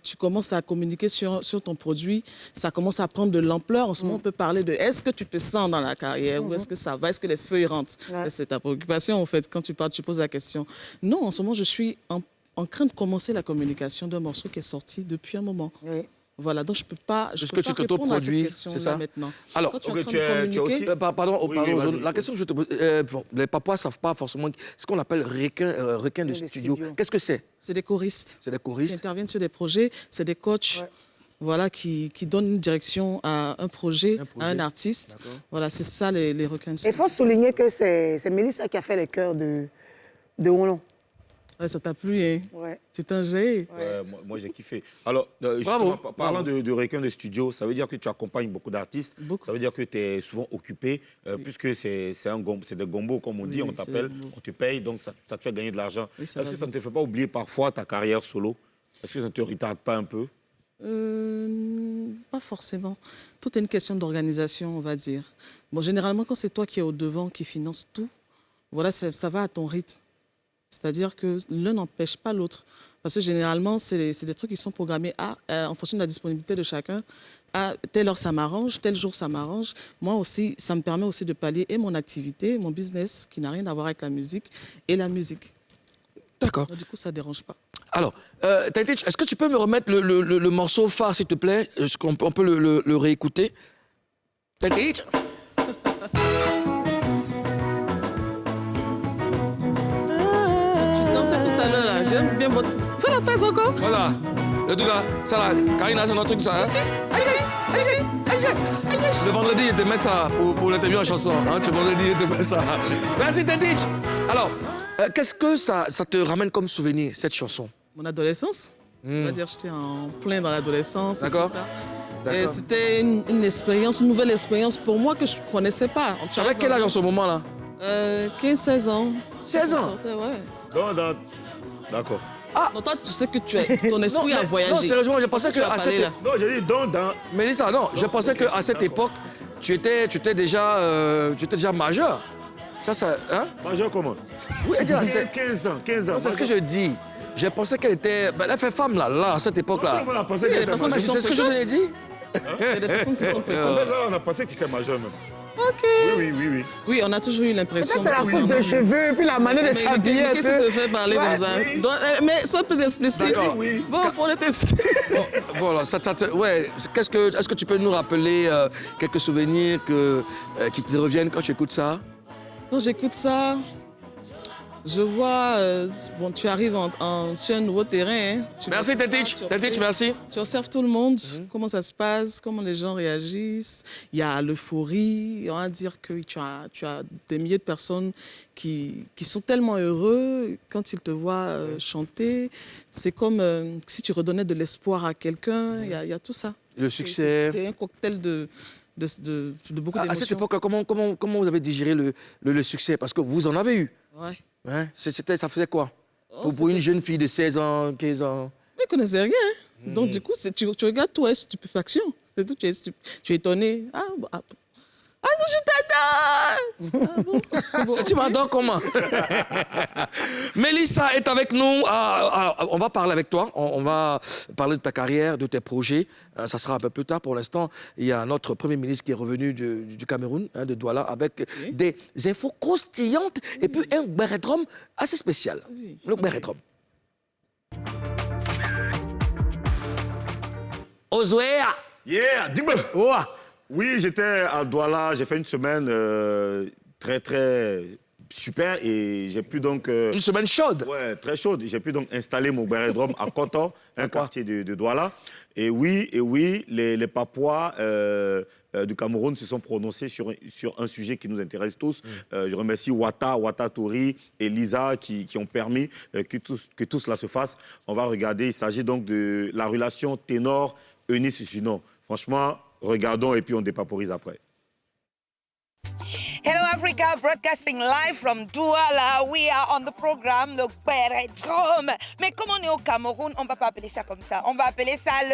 S5: tu commences à communiquer sur ton produit, ça commence à prendre de l'ampleur. En ce moment, on peut parler de est-ce que tu te sens dans la carrière ou est-ce que ça va, est-ce que les feuilles rentrent?
S3: Ouais.
S5: C'est ta préoccupation, en fait, quand tu parles, tu poses la question. Non, en ce moment, je suis en train de commencer la communication d'un morceau qui est sorti depuis un moment.
S3: Oui.
S5: Voilà, donc je ne peux pas,
S1: Est-ce
S5: peux
S1: que
S5: pas
S1: tu
S5: répondre à cette
S1: t'autoproduis,
S5: question-là
S1: c'est ça?
S5: maintenant.
S1: Alors,
S5: Quand tu es
S2: ok,
S5: en train
S2: tu
S5: de
S2: es
S5: communiquer,
S2: aussi-
S1: Pardon,
S2: Oui, oui, vas-y.
S1: la question que je te pose, bon, les papas ne savent pas forcément ce qu'on appelle requin de
S3: de
S1: studio.
S3: studio.
S1: Qu'est-ce que c'est?
S5: c'est des choristes.
S1: C'est des
S5: Qui
S1: choristes.
S5: interviennent sur des projets, c'est des coachs.
S3: Ouais.
S5: Voilà, qui donnent une direction à un projet, à un artiste.
S1: D'accord.
S5: Voilà, c'est ça les requins.
S3: Il faut souligner que c'est Mélissa qui a fait les chœurs de Roland.
S5: Ouais, ça t'a plu, hein?
S3: Ouais.
S5: Tu t'en gênes.
S2: Moi, j'ai kiffé. Alors, justement, parlant de requin de studio, ça veut dire que tu accompagnes beaucoup d'artistes.
S5: Beaucoup.
S2: Ça veut dire que tu es souvent occupé, puisque c'est des gombos, comme on dit, on
S5: oui, c'est
S2: t'appelle,
S5: des gombos.
S2: on te paye, donc ça te fait gagner de l'argent.
S5: Oui, ça
S2: Est-ce
S5: va
S2: que ça ne te
S5: vite.
S2: fait pas oublier parfois ta carrière solo? Est-ce que ça ne te retarde pas un peu?
S5: Pas forcément. Tout est une question d'organisation, on va dire. Bon, généralement, quand c'est toi qui es au devant, qui finance tout, voilà, ça va à ton rythme. C'est-à-dire que l'un n'empêche pas l'autre. Parce que généralement, c'est des trucs qui sont programmés en fonction de la disponibilité de chacun. À telle heure, ça m'arrange, tel jour, ça m'arrange. Moi aussi, ça me permet aussi de pallier et mon activité, mon business, qui n'a rien à voir avec la musique, et la musique.
S1: D'accord.
S5: Du coup, ça ne dérange pas.
S1: Alors, Tantich, est-ce que tu peux me remettre le morceau phare, s'il te plaît? Est-ce qu'on peut le réécouter? Tantich?
S5: Tu dansais tout à l'heure, là. J'aime bien votre... Fais la face encore.
S1: Voilà. Le truc là, ça là, Karina, c'est notre truc, ça. Hein? Le vendredi, il te met ça pour l'interview en chanson. Hein? Le vendredi, il te met ça. Merci, Tantich. Alors, qu'est-ce que ça te ramène comme souvenir, cette chanson?
S5: Mon adolescence. On va dire, j'étais en plein dans l'adolescence.
S1: D'accord.
S5: Et tout ça. Et c'était une expérience, une nouvelle expérience pour moi que je ne connaissais pas.
S1: Tu avais quel âge en ce moment-là?
S5: 15-16 ans.
S1: 16 ans?
S5: Sortais, ouais.
S2: Non. D'accord.
S5: Ah. Non, toi, tu sais que ton esprit a voyagé.
S1: Non, sérieusement, je pensais qu'à cette époque...
S2: Non, j'ai dit dans.
S1: Mélissa, non, je pensais qu'à cette époque, tu étais déjà majeur. Ça, hein?
S2: Majeur comment?
S1: Oui, elle dit là, c'est...
S2: 15 ans.
S1: C'est ce que je dis. Je pensais qu'elle était... Ben, elle fait femme, là, à cette époque-là.
S2: On a pensé qu'elle était
S5: personnes
S2: majeure.
S5: qui sont
S1: C'est ce que je vous ai dit.
S5: Il y a des personnes qui sont
S2: En
S5: précoces.
S2: fait, là, on a pensé que tu étais majeur même.
S5: OK.
S2: Oui.
S5: Oui, on a toujours eu l'impression...
S3: C'est la coupe de cheveux, puis la manière de s'habiller un
S5: Qu'est-ce qui te
S3: peu.
S5: fait parler
S3: Ouais.
S5: comme ça?
S2: Oui.
S5: Donc, mais sois plus explicite.
S2: D'accord, oui.
S5: Bon, faut le tester.
S1: Voilà, ouais. Est-ce que tu peux nous rappeler quelques souvenirs qui te reviennent quand tu écoutes ça?
S5: Quand j'écoute ça, je vois, bon, tu arrives sur un nouveau terrain. Hein.
S1: Merci, Tantich. Tantich, merci.
S5: Tu observes tout le monde, comment ça se passe, comment les gens réagissent. Il y a l'euphorie. On va dire que tu as des milliers de personnes qui sont tellement heureux quand ils te voient chanter. C'est comme si tu redonnais de l'espoir à quelqu'un. Il y a tout ça.
S1: Le succès.
S5: C'est un cocktail de beaucoup d'émotions.
S1: À cette époque, comment vous avez digéré le succès? Parce que vous en avez eu.
S5: Ouais.
S1: Hein? Ça faisait quoi?
S5: Oh,
S1: Pour une jeune fille de 16 ans, 15 ans?
S5: Mais ils ne connaissaient rien. Hein. Donc, du coup, tu regardes, toi, est stupéfaction. C'est tout, tu es étonné. Ah, bon, non, je t'adore. Ah, bon. C'est bon.
S1: Tu m'adores comment? Mélissa est avec nous. On va parler avec toi. On va parler de ta carrière, de tes projets. Ça sera un peu plus tard. Pour l'instant, il y a notre Premier ministre qui est revenu du Cameroun, de Douala, avec des infos croustillantes et puis un béret-drum assez spécial.
S5: Oui.
S1: Le béret-drum. Ozoea!
S2: Yeah, dis-moi. Oui, j'étais à Douala, j'ai fait une semaine très, très super et j'ai pu donc...
S1: Une semaine chaude.
S2: Ouais, très chaude. J'ai pu donc installer mon béret-drum à Koto, un quartier de Douala. Et oui, les Papouas du Cameroun se sont prononcés sur un sujet qui nous intéresse tous. Je remercie Wata Tori et Lisa qui ont permis que tout cela se fasse. On va regarder, il s'agit donc de la relation ténor-Eunice-Junon. Franchement, regardons et puis on dépaporise après.
S6: Hello Africa, broadcasting live from Douala. We are on the programme Le Béret-Drum. Mais comme on est au Cameroun, on ne va pas appeler ça comme ça. On va appeler ça le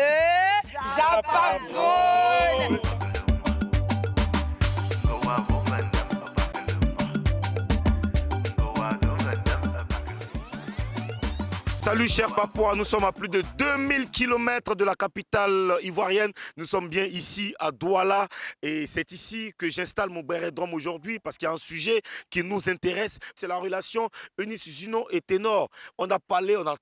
S6: Japapone.
S2: Salut chers Papouas, nous sommes à plus de 2000 km de la capitale ivoirienne. Nous sommes bien ici à Douala et c'est ici que j'installe mon béret-drum aujourd'hui parce qu'il y a un sujet qui nous intéresse. C'est la relation Eunice-Junon et Ténor. On a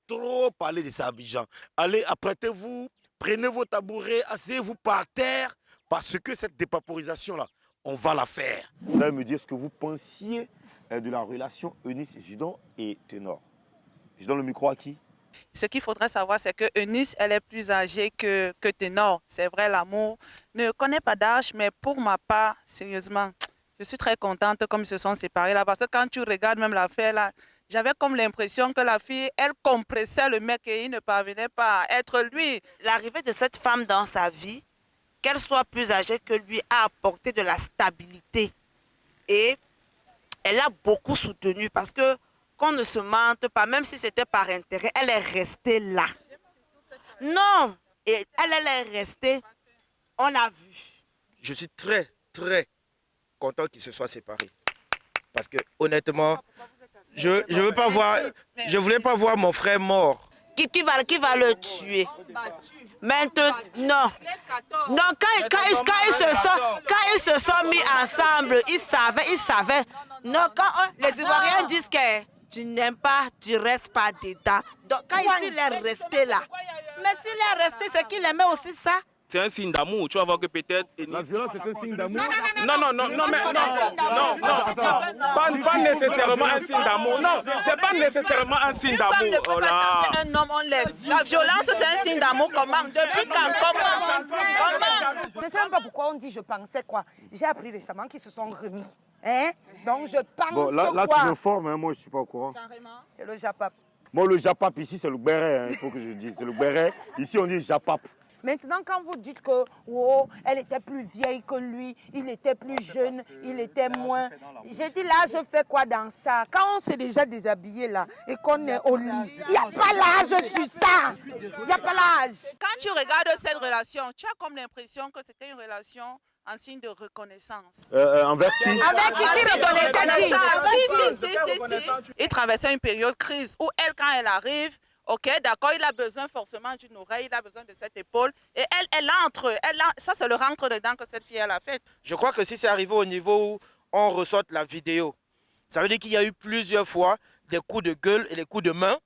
S2: trop parlé de ça à Abidjan. Allez, apprêtez-vous, prenez vos tabourets, asseyez-vous par terre parce que cette dépaporisation-là, on va la faire. Vous allez me dire ce que vous pensiez de la relation Eunice-Junon et Ténor. Je donne le micro à qui?
S7: Ce qu'il faudrait savoir, c'est que Eunice, elle est plus âgée que Ténor. C'est vrai, l'amour ne connaît pas d'âge, mais pour ma part, sérieusement, je suis très contente comme ils se sont séparés là. Parce que quand tu regardes même l'affaire là, j'avais comme l'impression que la fille, elle compressait le mec et il ne parvenait pas à être lui.
S8: L'arrivée de cette femme dans sa vie, qu'elle soit plus âgée que lui, a apporté de la stabilité. Et elle a beaucoup soutenu parce que qu'on ne se mente pas, même si c'était par intérêt, elle est restée là. Non, Et elle est restée. On a vu.
S9: Je suis très, très content qu'ils se soient séparés. Parce que honnêtement, je ne voulais pas voir mon frère mort.
S8: Qui va le tuer? Maintenant, non, quand ils se sont mis ensemble, ils savaient. Non, quand les Ivoiriens disent que tu n'aimes pas, tu ne restes pas dedans. Donc quand il est resté là, mais s'il est resté, c'est qu'il aimait aussi ça.
S10: C'est un signe d'amour. Tu vas voir que peut-être...
S2: La violence, c'est un signe d'amour.
S10: Pas nécessairement un signe d'amour. Non, c'est pas nécessairement un signe d'amour. Oh là.
S7: Un homme, on laisse. La violence, c'est un signe d'amour. Comment? Depuis quand? Comment?
S11: Je ne sais même pas pourquoi on dit je pensais quoi. J'ai appris récemment qu'ils se sont remis. Hein? Donc je pense
S2: bon, là
S11: quoi.
S2: tu me formes, hein, moi je ne suis pas au courant.
S7: Carrément.
S11: C'est le Japap.
S2: Moi, le Japap ici, c'est le béret, hein, il faut que je dise. C'est le béret. Ici, on dit Japap.
S11: Maintenant, quand vous dites que oh, elle était plus vieille que lui, il était plus jeune, il était moins... J'ai dit là, je fais quoi dans ça? Quand on s'est déjà déshabillé là et qu'on est au lit, il n'y a pas l'âge sur ça. Il n'y a pas l'âge.
S7: Quand tu regardes cette relation, tu as comme l'impression que c'était une relation en signe de reconnaissance.
S2: Envers qui?
S11: Avec qui reconnaissait qui?
S7: Il traversait une période crise où elle, quand elle arrive, ok, d'accord, il a besoin forcément d'une oreille, il a besoin de cette épaule. Et elle entre, ça c'est le rentre-dedans que cette fille elle a fait.
S9: Je crois que si c'est arrivé au niveau où on ressorte la vidéo, ça veut dire qu'il y a eu plusieurs fois des coups de gueule et des coups de main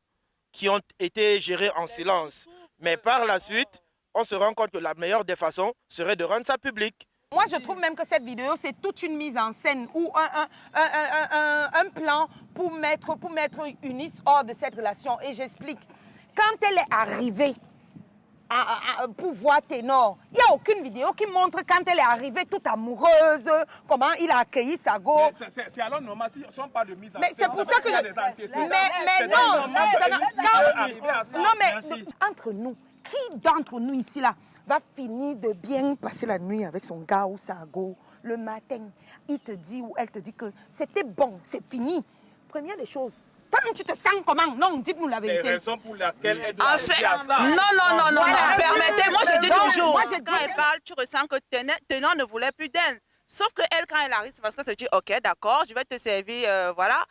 S9: qui ont été gérés en silence. Mais par la suite, on se rend compte que la meilleure des façons serait de rendre ça public.
S11: Moi, je trouve même que cette vidéo, c'est toute une mise en scène ou un plan pour mettre Eunice hors de cette relation. Et j'explique. Quand elle est arrivée pour voir Ténor, il n'y a aucune vidéo qui montre quand elle est arrivée toute amoureuse, comment il a accueilli sa go.
S10: C'est alors normal, si on parle de mise en
S11: mais
S10: scène.
S11: c'est pour ça que mais entre nous, qui d'entre nous ici là va finir de bien passer la nuit avec son gars ou sa go? Le matin, il te dit ou elle te dit que c'était bon, c'est fini. Première des choses, toi-même tu te sens comment? Non, dites-nous la vérité.
S10: Les raisons pour lesquelles elle doit
S7: fait,
S10: à ça.
S7: Non, permettez, moi je dis toujours,
S11: moi, je dis-
S7: quand elle parle, tu ressens que Ténor ne voulait plus d'elle. Sauf que elle, quand elle arrive, c'est parce qu'elle se dit, ok, d'accord, je vais te servir, voilà.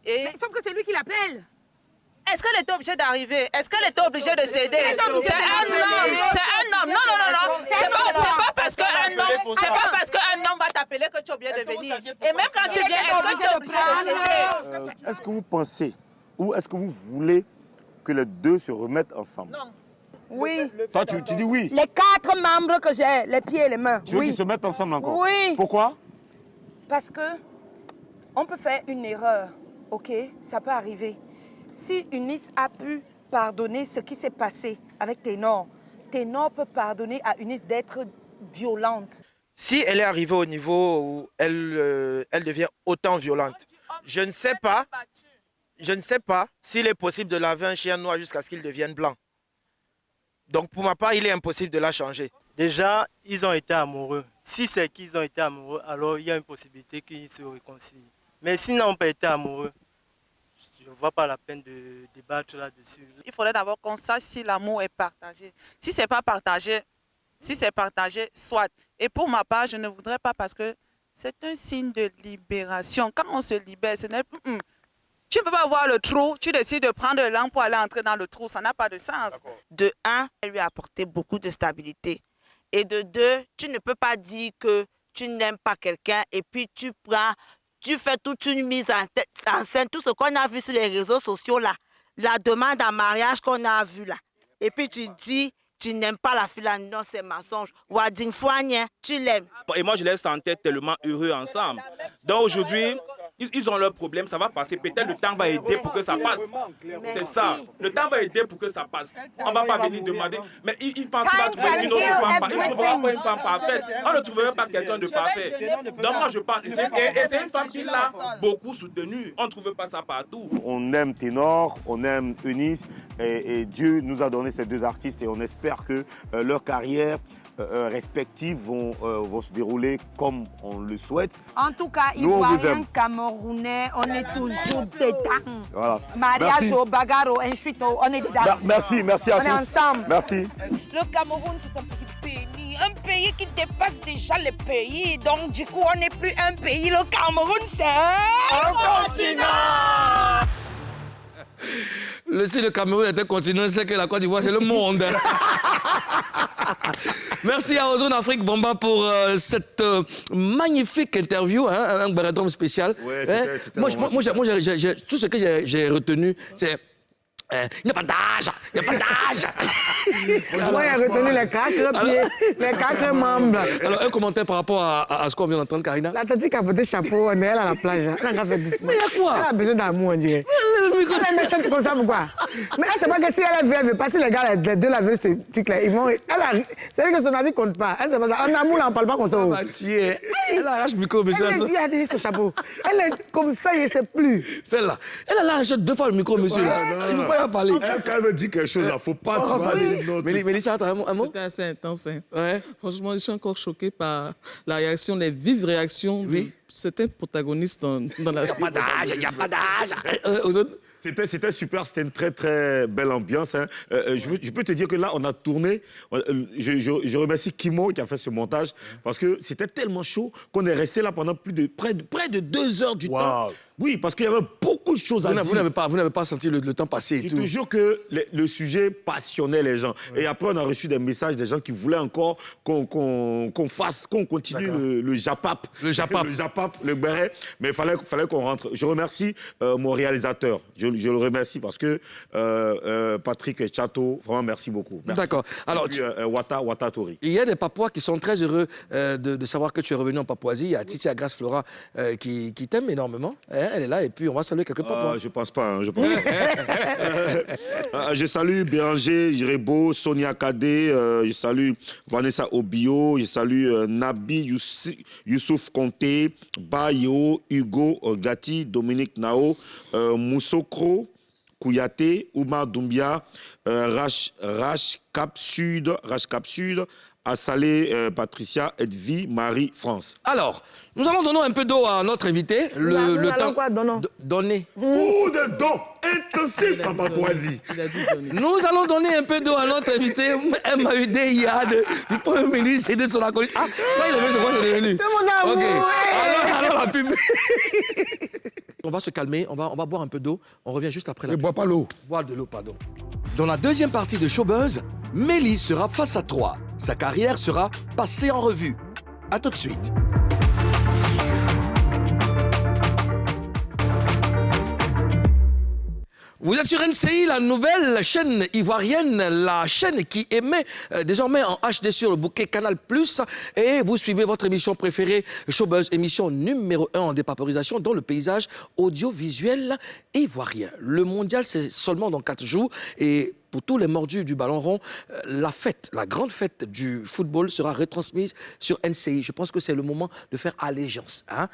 S7: Et
S11: Mais sauf que c'est lui qui l'appelle.
S7: est-ce qu'elle était obligée d'arriver? Est-ce qu'elle était obligée de céder? C'est un homme. Non. C'est pas parce qu'un homme va t'appeler que tu es obligé de venir. Et même quand tu viens, est-ce que tu es obligé de céder?
S2: Est-ce que vous pensez ou est-ce que vous voulez que les deux se remettent ensemble?
S7: Non.
S3: Oui.
S2: Toi, tu dis oui.
S3: Les 4 membres que j'ai, les pieds et les mains.
S2: Tu veux
S3: Oui.
S2: qu'ils se mettent ensemble encore?
S3: Oui.
S2: Pourquoi?
S11: Parce que on peut faire une erreur, ok? Ça peut arriver. Si Eunice a pu pardonner ce qui s'est passé avec Ténor, Ténor peut pardonner à Eunice d'être violente.
S9: Si elle est arrivée au niveau où elle devient autant violente, je ne sais pas s'il est possible de laver un chien noir jusqu'à ce qu'il devienne blanc. Donc pour ma part, il est impossible de la changer.
S12: Déjà, ils ont été amoureux. Si c'est qu'ils ont été amoureux, alors il y a une possibilité qu'ils se réconcilient. Mais s'ils n'ont pas été amoureux, je ne vois pas la peine de débattre là-dessus.
S7: Il faudrait d'abord qu'on sache si l'amour est partagé. Si ce n'est pas partagé, soit. Et pour ma part, je ne voudrais pas parce que c'est un signe de libération. Quand on se libère, ce n'est plus... Tu ne peux pas voir le trou, tu décides de prendre le langue pour aller entrer dans le trou, ça n'a pas de sens.
S8: De un, elle lui a apporté beaucoup de stabilité. Et de deux, tu ne peux pas dire que tu n'aimes pas quelqu'un et puis tu fais toute une mise en scène, tout ce qu'on a vu sur les réseaux sociaux là, la demande en mariage qu'on a vue là. Et puis tu dis, tu n'aimes pas la fille là, non, c'est mensonge. Wading Fouagnen, tu l'aimes.
S10: Et moi, je les sentais tellement heureux ensemble. Donc aujourd'hui, ils ont leurs problèmes, ça va passer. Peut-être le temps va aider pour que ça passe. C'est ça. Le temps va aider pour que ça passe. On ne va pas venir demander. Mais ils pensent qu'il va trouver une autre femme. Ils ne trouveront pas une femme parfaite. On ne trouverait pas quelqu'un de parfait. Donc moi, je pense. Et c'est une femme qui l'a beaucoup soutenue. On ne trouve pas ça partout.
S2: On aime Ténor, on aime Eunice. Et Dieu nous a donné ces deux artistes et on espère que leur carrière respectives vont se dérouler comme on le souhaite.
S11: En tout cas,
S2: Nous, on vous
S11: Ivoiriens,
S2: aime.
S11: Camerounais, on est toujours dedans.
S2: Voilà.
S11: Mariage
S2: Merci.
S11: au bagarre, un chute, on est dedans.
S2: Merci à
S11: On
S2: tous.
S11: est ensemble.
S2: Merci.
S6: Le Cameroun, c'est un pays béni, un pays qui dépasse déjà les pays. Donc, du coup, on n'est plus un pays. Le Cameroun, c'est un continent.
S1: Si le Cameroun est un continent, c'est que la Côte d'Ivoire, c'est le monde. Merci à Ozone Afrique Bomba pour cette magnifique interview, hein, un baradome spécial.
S2: Ouais, c'était
S1: Moi, tout ce que j'ai retenu, c'est... il n'y a pas d'âge, il n'y a pas d'âge.
S3: Moi, il a retenu les 4 pieds, les 4 membres.
S1: Alors, un commentaire par rapport à ce qu'on vient d'entendre, Karina.
S3: La tati qui a porté chapeau, on est là à la plage. Elle a fait doucement.
S1: Mais il y a quoi?
S3: Elle a besoin d'amour, on dirait. Elle est méchante comme ça, pourquoi? Mais elle sait pas que si elle veut passer les gars, les deux la veulent, ce truc-là, ils vont... C'est-à-dire que son avis compte pas. Elle sait pas ça. En amour, là, on parle pas comme ça.
S1: Elle arrache le micro, monsieur.
S3: Elle a dit ce chapeau. Elle est comme ça, il ne sait plus.
S1: Celle-là. Elle a arraché 2 fois le micro, monsieur. Il ne faut pas y en parler.
S2: Quand elle veut dire quelque chose, il ne faut pas... tu vas dire non, tu-
S1: Mélissa, tu as un mot?
S5: C'était assez intense. Hein.
S1: Ouais.
S5: Franchement, je suis encore choquée par la réaction, les vives réactions de certains protagonistes dans la...
S1: Il n'y a pas d'âge.
S2: C'était super, c'était une très très belle ambiance. Hein. Je peux te dire que là, on a tourné. Je remercie Kimo qui a fait ce montage parce que c'était tellement chaud qu'on est resté là pendant près de 2 heures du temps. Oui, parce qu'il y avait beaucoup de choses à dire.
S1: Vous n'avez pas senti le temps passer et
S2: Je
S1: tout.
S2: te jure que le sujet passionnait les gens. Et après, on a reçu des messages des gens qui voulaient encore qu'on continue le Japap.
S1: Le Japap.
S2: Le Japap, le béret. Mais il fallait qu'on rentre. Je remercie mon réalisateur. Je le remercie parce que Patrick Chateau, vraiment, merci beaucoup. Merci.
S1: D'accord. Alors,
S2: et puis, Wata Tori.
S1: il y a des Papouas qui sont très heureux de savoir que tu es revenu en Papouasie. Il y a Titia Grace Flora qui t'aime énormément. Elle est là et puis on va saluer quelques Papouas.
S2: Je pense pas. Hein, je pense pas. Je salue Béranger, Jirebo, Sonia Kadé, je salue Vanessa Obio, je salue Nabi Youssouf Conté, Bayo, Hugo Gatti, Dominique Nao, Moussokro, Kouyaté, Oumar Doumbia, Rach Cap Sud, Assalé Patricia, Edvi, Marie, France.
S1: Alors, nous allons donner un peu d'eau à notre invité.
S3: Nous allons quoi, donnons?
S1: Donner.
S2: Coup de don intensif à Papouasie.
S1: Nous allons donner un peu d'eau à notre invité, MAUD Yad, du Premier ministre et de son acolyte. Ah, toi, il avait ce quoi, c'est devenu.
S3: C'est mon amour.
S1: Ok. Alors la pub. On va se calmer, on va boire un peu d'eau. On revient juste après la pub.
S13: Ne bois pas l'eau.
S1: Boire de l'eau, pardon. Dans la deuxième partie de Showbuzz, Mélie sera face à toi. Sa carrière sera passée en revue. À tout de suite. Vous êtes sur NCI, la nouvelle chaîne ivoirienne, la chaîne qui émet désormais en HD sur le bouquet Canal+. Et vous suivez votre émission préférée, Showbuzz, émission numéro 1 en dépaporisation dans le paysage audiovisuel ivoirien. Le mondial, c'est seulement dans 4 jours. Et pour tous les mordus du ballon rond, la fête, la grande fête du football sera retransmise sur NCI. Je pense que c'est le moment de faire allégeance. Hein?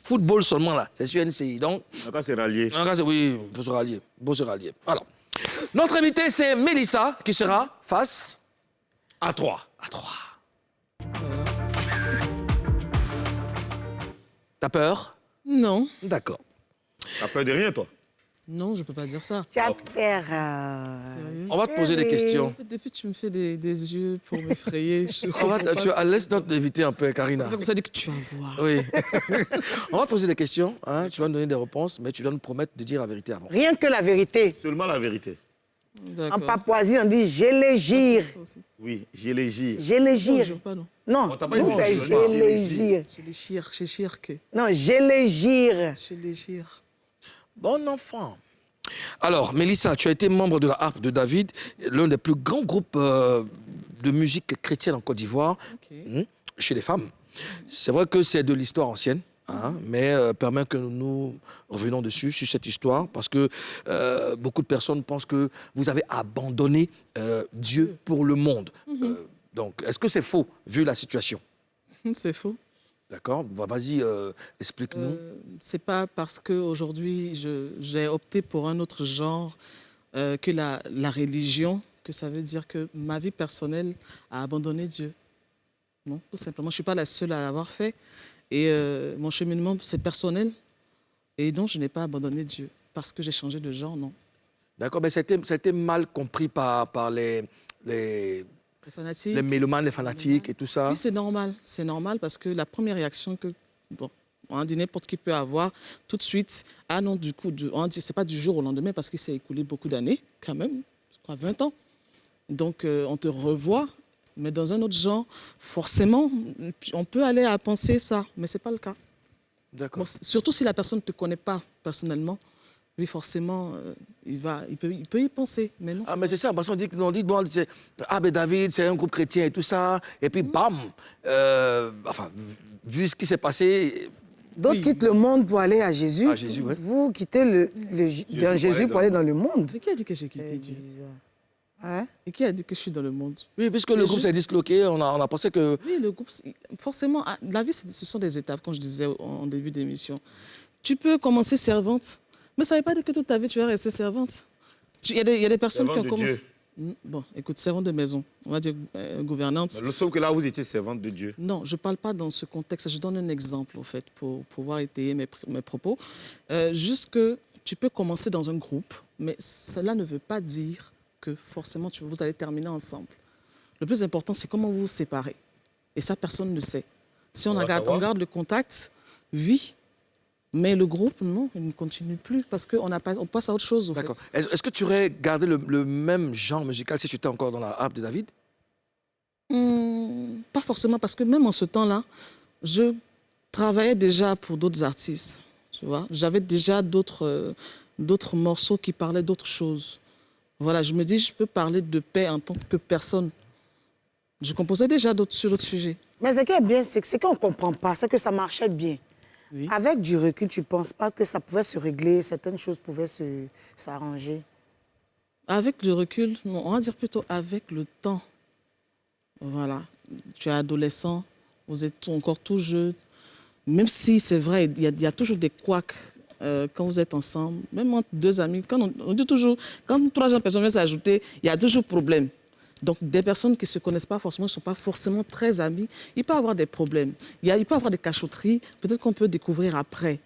S1: Football seulement là, c'est sur NCI. Donc,
S2: en cas, c'est rallié.
S1: En cas, oui, il faut se rallier. Faut se rallier. Alors, notre invité, c'est Mélissa, qui sera face
S2: à 3.
S1: À 3. T'as peur?
S5: Non.
S1: D'accord.
S2: T'as peur de rien, toi?
S5: Non, je ne peux pas dire ça.
S3: Tu as peur.
S1: On va te poser des questions.
S5: Depuis, tu me fais des yeux pour m'effrayer.
S1: Laisse notre invité un peu, Karina.
S5: Ça dit que tu vas voir.
S1: Oui. On va te poser des questions. Hein, tu vas nous donner des réponses, mais tu dois nous promettre de dire la vérité avant.
S3: Rien que la vérité.
S2: Seulement la vérité.
S3: En Papouasie, on dit « je les gire ».
S2: Oui, je les gire.
S3: Je les gire.
S5: Non, pas, non.
S3: Non, nous, c'est « je les gire ».
S5: Je les gire, je gire.
S3: Non, je les gire.
S5: Je les gire.
S1: Bon enfant. Alors, Mélissa, tu as été membre de la Harpe de David, l'un des plus grands groupes de musique chrétienne en Côte d'Ivoire, chez les femmes. C'est vrai que c'est de l'histoire ancienne, hein, mais permet que nous revenons dessus, sur cette histoire, parce que beaucoup de personnes pensent que vous avez abandonné Dieu pour le monde. Donc, est-ce que c'est faux, vu la situation?
S5: C'est faux.
S1: D'accord, vas-y, explique-nous.
S5: C'est pas parce qu'aujourd'hui j'ai opté pour un autre genre que la religion, que ça veut dire que ma vie personnelle a abandonné Dieu. Non, tout simplement. Je ne suis pas la seule à l'avoir fait. Et mon cheminement, c'est personnel. Et donc, je n'ai pas abandonné Dieu parce que j'ai changé de genre, non.
S1: D'accord, mais ça a été mal compris par les
S5: fanatiques.
S1: Les mélomanes, les fanatiques et tout ça.
S5: Oui, c'est normal. C'est normal parce que la première réaction que n'importe qui peut avoir tout de suite, ah non, du coup, on dit c'est pas du jour au lendemain parce qu'il s'est écoulé beaucoup d'années, quand même, je crois 20 ans. Donc, on te revoit, mais dans un autre genre, forcément, on peut aller à penser ça, mais c'est pas le cas.
S1: D'accord.
S5: Bon, surtout si la personne ne te connaît pas personnellement. Oui, forcément, il peut y penser, mais non.
S1: Ah, mais c'est ça, parce qu'on dit, bon, ben David, c'est un groupe chrétien et tout ça, et puis bam, enfin, vu ce qui s'est passé...
S3: D'autres quittent le monde pour aller à Jésus.
S1: À Jésus, oui.
S3: Vous quittez Jésus pour aller dans le monde.
S5: Mais qui a dit que j'ai quitté Dieu?
S3: Hein?
S5: Et qui a dit que je suis dans le monde?
S1: Oui, puisque le groupe s'est disloqué, on a pensé que...
S5: Oui, le groupe, forcément, la vie, ce sont des étapes, comme je disais en début d'émission. Tu peux commencer servante, mais ça ne veut pas dire que toute ta vie, tu vas rester servante. Il y a des personnes qui ont commencé... Bon, écoute, servante de maison, on va dire gouvernante.
S2: Sauf que là, vous étiez servante de Dieu.
S5: Non, je ne parle pas dans ce contexte. Je donne un exemple, au fait, pour pouvoir étayer mes propos. Juste que tu peux commencer dans un groupe, mais cela ne veut pas dire que forcément vous allez terminer ensemble. Le plus important, c'est comment vous vous séparez. Et ça, personne ne sait. Si on garde le contact, oui. Mais le groupe, non, il ne continue plus parce qu'on passe à autre chose.
S1: D'accord. Est-ce que tu aurais gardé le même genre musical si tu étais encore dans la harpe de David?
S5: Pas forcément, parce que même en ce temps-là, je travaillais déjà pour d'autres artistes. Tu vois, j'avais déjà d'autres morceaux qui parlaient d'autres choses. Voilà, je me dis, je peux parler de paix en tant que personne. Je composais déjà sur d'autres sujets.
S3: Mais ce qui est bien, c'est qu'on ne comprend pas, c'est que ça marchait bien. Oui. Avec du recul, tu ne penses pas que ça pouvait se régler, certaines choses pouvaient s'arranger?
S5: Avec du recul, non, on va dire plutôt avec le temps. Voilà, tu es adolescent, vous êtes encore tout jeune. Même si c'est vrai, il y a toujours des couacs quand vous êtes ensemble, même entre deux amis. Quand on dit toujours, quand 3 personnes viennent s'ajouter, il y a toujours problème. Donc, des personnes qui ne se connaissent pas forcément, ne sont pas forcément très amies, il peut y avoir des problèmes. Il peut y avoir des cachotteries, peut-être qu'on peut découvrir après.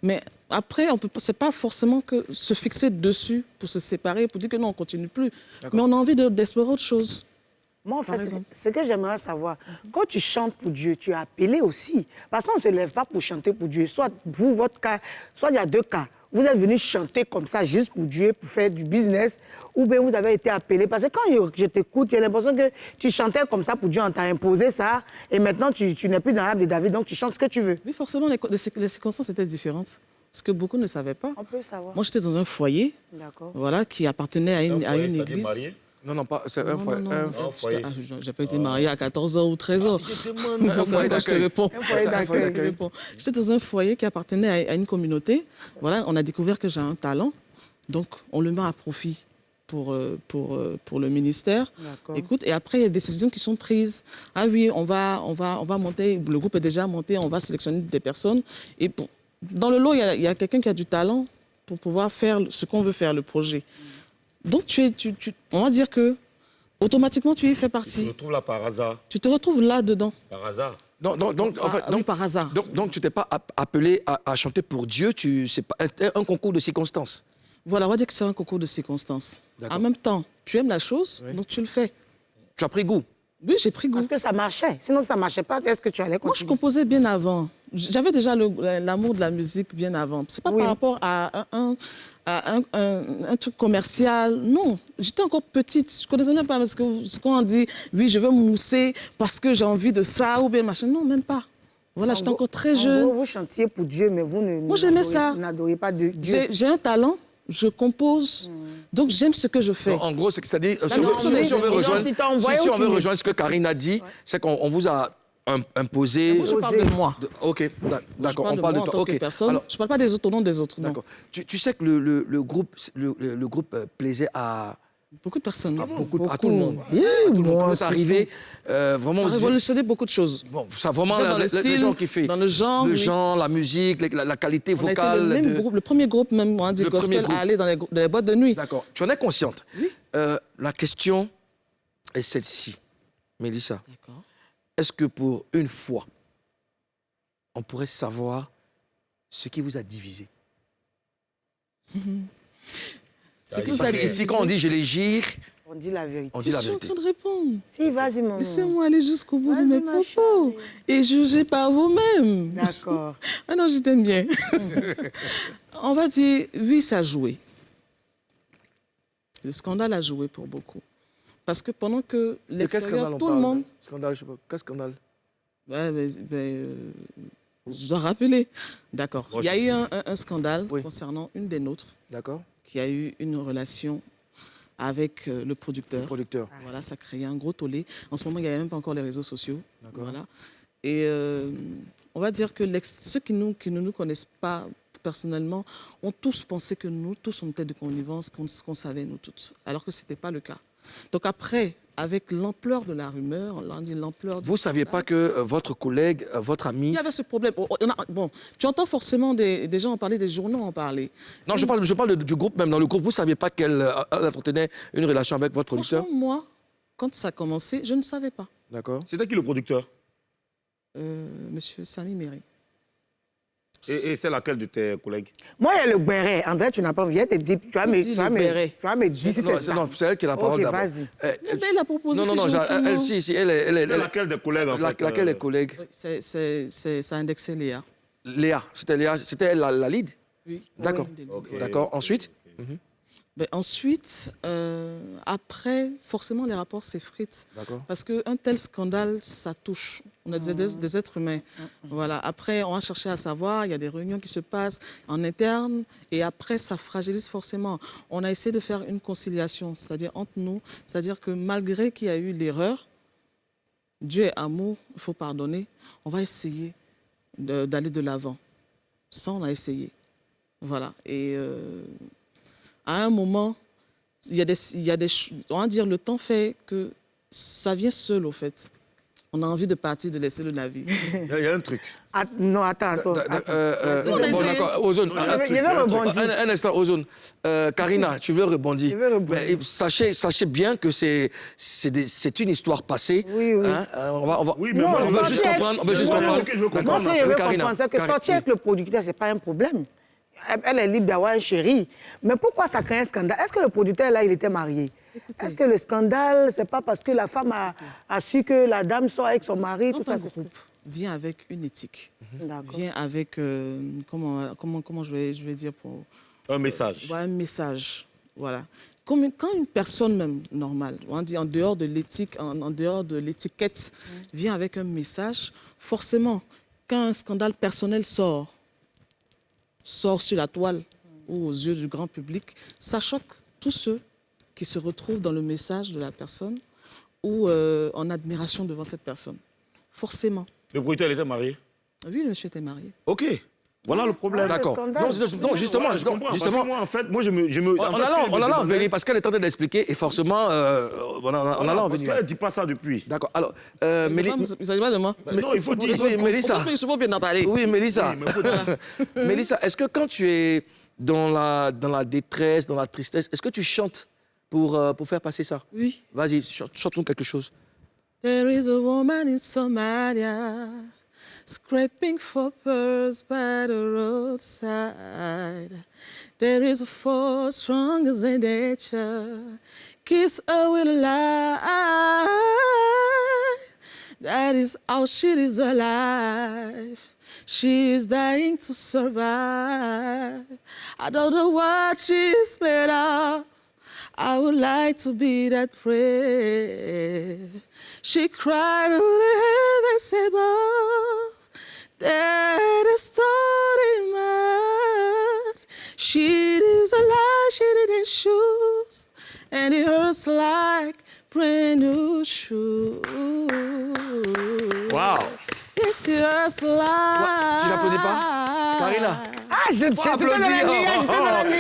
S5: Mais après, ce n'est pas forcément que se fixer dessus pour se séparer, pour dire que non, on ne continue plus. Mais on a envie d'espérer autre chose.
S3: Moi, en fait, ce que j'aimerais savoir, quand tu chantes pour Dieu, tu es appelé aussi. Parce qu'on ne se lève pas pour chanter pour Dieu. Soit vous, votre cas, soit il y a 2 cas. Vous êtes venu chanter comme ça, juste pour Dieu, pour faire du business, ou bien vous avez été appelé. Parce que quand je t'écoute, j'ai l'impression que tu chantais comme ça pour Dieu, on t'a imposé ça, et maintenant tu n'es plus dans l'âme de David, donc tu chantes ce que tu veux.
S5: Oui, forcément, les circonstances étaient différentes. Ce que beaucoup ne savaient pas.
S3: On peut savoir.
S5: Moi, j'étais dans un foyer, voilà, qui appartenait à une église.
S2: Marié?
S1: Non, pas, c'est un foyer.
S2: Un foyer.
S5: J'ai pas été mariée à 14 ans ou 13 ans. Un foyer d'accueil. Je te réponds.
S3: Un foyer d'accueil.
S5: J'étais dans un foyer qui appartenait à une communauté. Voilà, on a découvert que j'ai un talent. Donc, on le met à profit pour le ministère. Écoute, et après, il y a des décisions qui sont prises. Ah oui, on va monter, le groupe est déjà monté, on va sélectionner des personnes. Et dans le lot, il y a quelqu'un qui a du talent pour pouvoir faire ce qu'on veut faire, le projet. Donc, on va dire que automatiquement, tu y fais partie.
S2: Tu te retrouves là par hasard.
S5: Tu te retrouves là-dedans.
S2: Par hasard.
S5: Oui, par hasard.
S1: Donc, tu t'es pas appelé à chanter pour Dieu, c'est un concours de circonstances.
S5: Voilà, on va dire que c'est un concours de circonstances. En même temps, tu aimes la chose, donc tu le fais.
S1: Tu as pris goût?
S5: Oui, j'ai pris goût.
S3: Parce que ça marchait. Sinon, ça ne marchait pas. Est-ce que tu allais continuer?
S5: Moi, je composais bien avant. J'avais déjà l'amour de la musique bien avant. Ce n'est pas par rapport à un truc commercial. Non, j'étais encore petite. Je ne connaissais même pas ce qu'on dit. Oui, je veux mousser parce que j'ai envie de ça ou bien machin. Non, même pas. Voilà, j'étais encore très jeune.
S3: En gros, vous chantiez pour Dieu, mais vous n'adorez pas Dieu.
S5: J'ai un talent. Je compose, donc j'aime ce que je fais.
S1: Non, en gros, c'est-à-dire, si on veut rejoindre ce que Karine a dit, c'est qu'on vous a imposé...
S5: Moi, je parle de moi.
S1: OK, d'accord,
S5: on parle de moi en tant que personne. Alors, je ne parle pas des autres au nom des autres.
S1: D'accord. Tu sais que le groupe plaisait à...
S5: Beaucoup de personnes.
S1: À tout le monde.
S3: Moi,
S1: c'est arrivé vraiment...
S5: Ça a révolutionné beaucoup de choses.
S1: Bon, ça vraiment les gens qui font.
S5: Dans le genre.
S1: Le genre, la musique, la qualité vocale.
S5: On a été le premier groupe, même, on dit gospel, à aller dans les boîtes de nuit.
S1: D'accord. Tu en es consciente? Oui. La question est celle-ci, Mélissa.
S5: D'accord.
S1: est-ce que pour une fois, on pourrait savoir ce qui vous a divisé?
S3: Ce qui
S1: vous a divisé. Ici, quand on dit je les gire,
S3: on dit la vérité.
S1: On dit la
S5: Je suis en
S1: vérité.
S5: train de répondre.
S3: Si, vas-y, maman.
S5: Laissez-moi aller jusqu'au bout de mes
S3: ma
S5: propos et juger par vous-même.
S3: D'accord.
S5: Ah non, je t'aime bien. On va dire, oui, ça a joué. Le scandale a joué pour beaucoup. Parce que pendant que l'extérieur, tout le monde...
S1: Scandale, je sais pas. Quel scandale?
S5: Ouais, je dois rappeler. D'accord. Il y a eu un scandale concernant une des nôtres.
S1: D'accord.
S5: Qui a eu une relation avec le producteur.
S1: Le producteur.
S5: Voilà, ça créait un gros tollé. En ce moment, il n'y avait même pas encore les réseaux sociaux.
S1: D'accord.
S5: Voilà. Et on va dire que ceux qui ne nous connaissent pas personnellement ont tous pensé que nous, tous, on était de connivence, qu'on savait, nous toutes. Alors que ce n'était pas le cas. Donc après, avec l'ampleur de la rumeur, on dit l'ampleur...
S1: Vous ne saviez pas que votre collègue, votre ami...
S5: Il y avait ce problème. Bon, tu entends forcément des gens en parler, des journaux en parler.
S1: Non, je parle du groupe même. Dans le groupe, vous ne saviez pas qu'elle entretenait une relation avec votre producteur?
S5: Franchement, moi, quand ça a commencé, je ne savais pas.
S1: D'accord.
S2: C'était qui le producteur?
S5: Monsieur Sami Méry.
S2: Et c'est laquelle de tes collègues?
S3: Moi, il y a le béret. André, tu n'as pas envie de dire. Tu vas me dire si c'est ça.
S1: Non, c'est elle qui a la parole d'abord.
S3: Vas-y.
S5: Elle a proposé.
S1: Non, elle, si, elle est...
S2: Laquelle des collègues, en fait?
S1: Laquelle des collègues?
S5: Ça indexait Léa.
S1: Léa. C'était elle la lead?
S5: Oui.
S1: D'accord. D'accord. Ensuite?
S5: Ensuite, après, forcément, les rapports s'effritent. Parce qu'un tel scandale, ça touche. On a des êtres humains. Voilà. Après, on a cherché à savoir, il y a des réunions qui se passent en interne, et après, ça fragilise forcément. On a essayé de faire une conciliation, c'est-à-dire entre nous, c'est-à-dire que malgré qu'il y a eu l'erreur, Dieu est amour, il faut pardonner, on va essayer d'aller de l'avant. Ça, on a essayé. Voilà. Et... à un moment, il y a des on va dire, le temps fait que ça vient seul, au fait. On a envie de partir, de laisser le navire.
S2: Il y a un truc.
S3: Non, attends.
S1: Bon, d'accord, Ozone.
S3: Je vais rebondir.
S1: Un instant, Ozone. Karina, tu veux rebondir?
S3: Je veux rebondir.
S1: Mais sachez bien que c'est une histoire passée.
S3: Oui, oui.
S1: Hein?
S2: Oui, mais moi,
S1: on veut juste comprendre.
S3: Moi, ce que je veux comprendre, c'est que sortir avec le producteur, ce n'est pas un problème. Elle est libre d'avoir un chéri. Mais pourquoi ça crée un scandale? Est-ce que le producteur, là, il était marié? Est-ce que le scandale, c'est pas parce que la femme a su que la dame sort avec son mari, tout ça?
S5: Un groupe vient avec une éthique. Vient avec, comment je vais dire pour...
S2: Un message.
S5: Un message, voilà. Quand une personne même normale, on dit en dehors de l'éthique, en dehors de l'étiquette, vient avec un message, forcément, quand un scandale personnel sort sur la toile ou aux yeux du grand public, ça choque tous ceux qui se retrouvent dans le message de la personne ou en admiration devant cette personne. Forcément.
S2: Le producteur, il était marié?
S5: Oui, le monsieur était marié.
S2: OK. Voilà le problème.
S1: D'accord. Non, justement,
S2: je comprends. Justement, moi, en fait, moi, je me...
S1: On allait en venir parce qu'elle est en train d'expliquer et forcément, on allait en venir.
S2: Parce qu'elle ne dit pas ça depuis.
S1: D'accord. Alors,
S5: Il ne s'agit pas de moi.
S2: Non, il faut dire.
S1: Mélissa.
S5: Je peux bien en parler.
S1: Oui, Mélissa. Mélissa, est-ce que quand tu es dans la détresse, dans la tristesse, est-ce que tu chantes pour faire passer ça?
S5: Oui.
S1: Vas-y, chante-nous quelque chose.
S5: There is a woman in Somalia scraping for pearls by the roadside. There is a force strong as in nature, keeps her will alive. That is how she lives her life. She is dying to survive. I don't know what she's made of. I would like to be that brave. She cried on the heavens above. That is story mad. She lives a life she didn't choose, and it hurts like brand new shoes.
S1: Wow.
S5: Yes, it hurts like...
S1: Tu n'applaudis pas? Karina?
S3: Ah, je t'ai applaudi.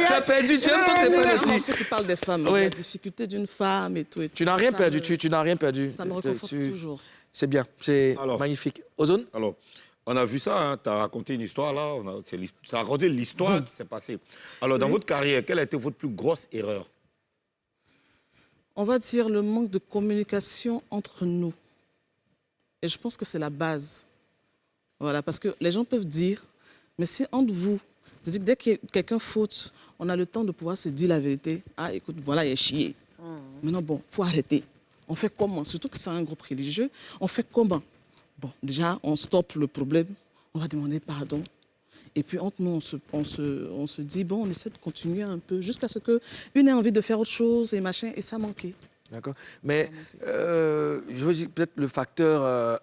S1: Tu as perdu, tu aimes toutes les peines aussi.
S5: Ceux qui parlent des femmes, la difficulté d'une femme et tout.
S1: Tu n'as rien perdu, tu n'as rien perdu.
S5: Ça me réconforte toujours.
S1: C'est bien, c'est magnifique. Ozone?
S2: Alors, on a vu ça, hein, tu as raconté une histoire là, tu as raconté l'histoire qui s'est passée. Alors, dans votre carrière, quelle a été votre plus grosse erreur?
S5: On va dire le manque de communication entre nous. Et je pense que c'est la base. Voilà, parce que les gens peuvent dire, mais si entre vous, c'est-à-dire que dès que quelqu'un faute, on a le temps de pouvoir se dire la vérité. Ah, écoute, voilà, il est chié. Maintenant, bon, il faut arrêter. On fait comment? Surtout que c'est un groupe religieux. On fait comment? Bon, déjà, on stoppe le problème. On va demander pardon. Et puis, entre nous, on se dit, bon, on essaie de continuer un peu jusqu'à ce qu'une ait envie de faire autre chose et machin. Et ça manquait.
S1: D'accord. Mais je veux dire, peut-être le facteur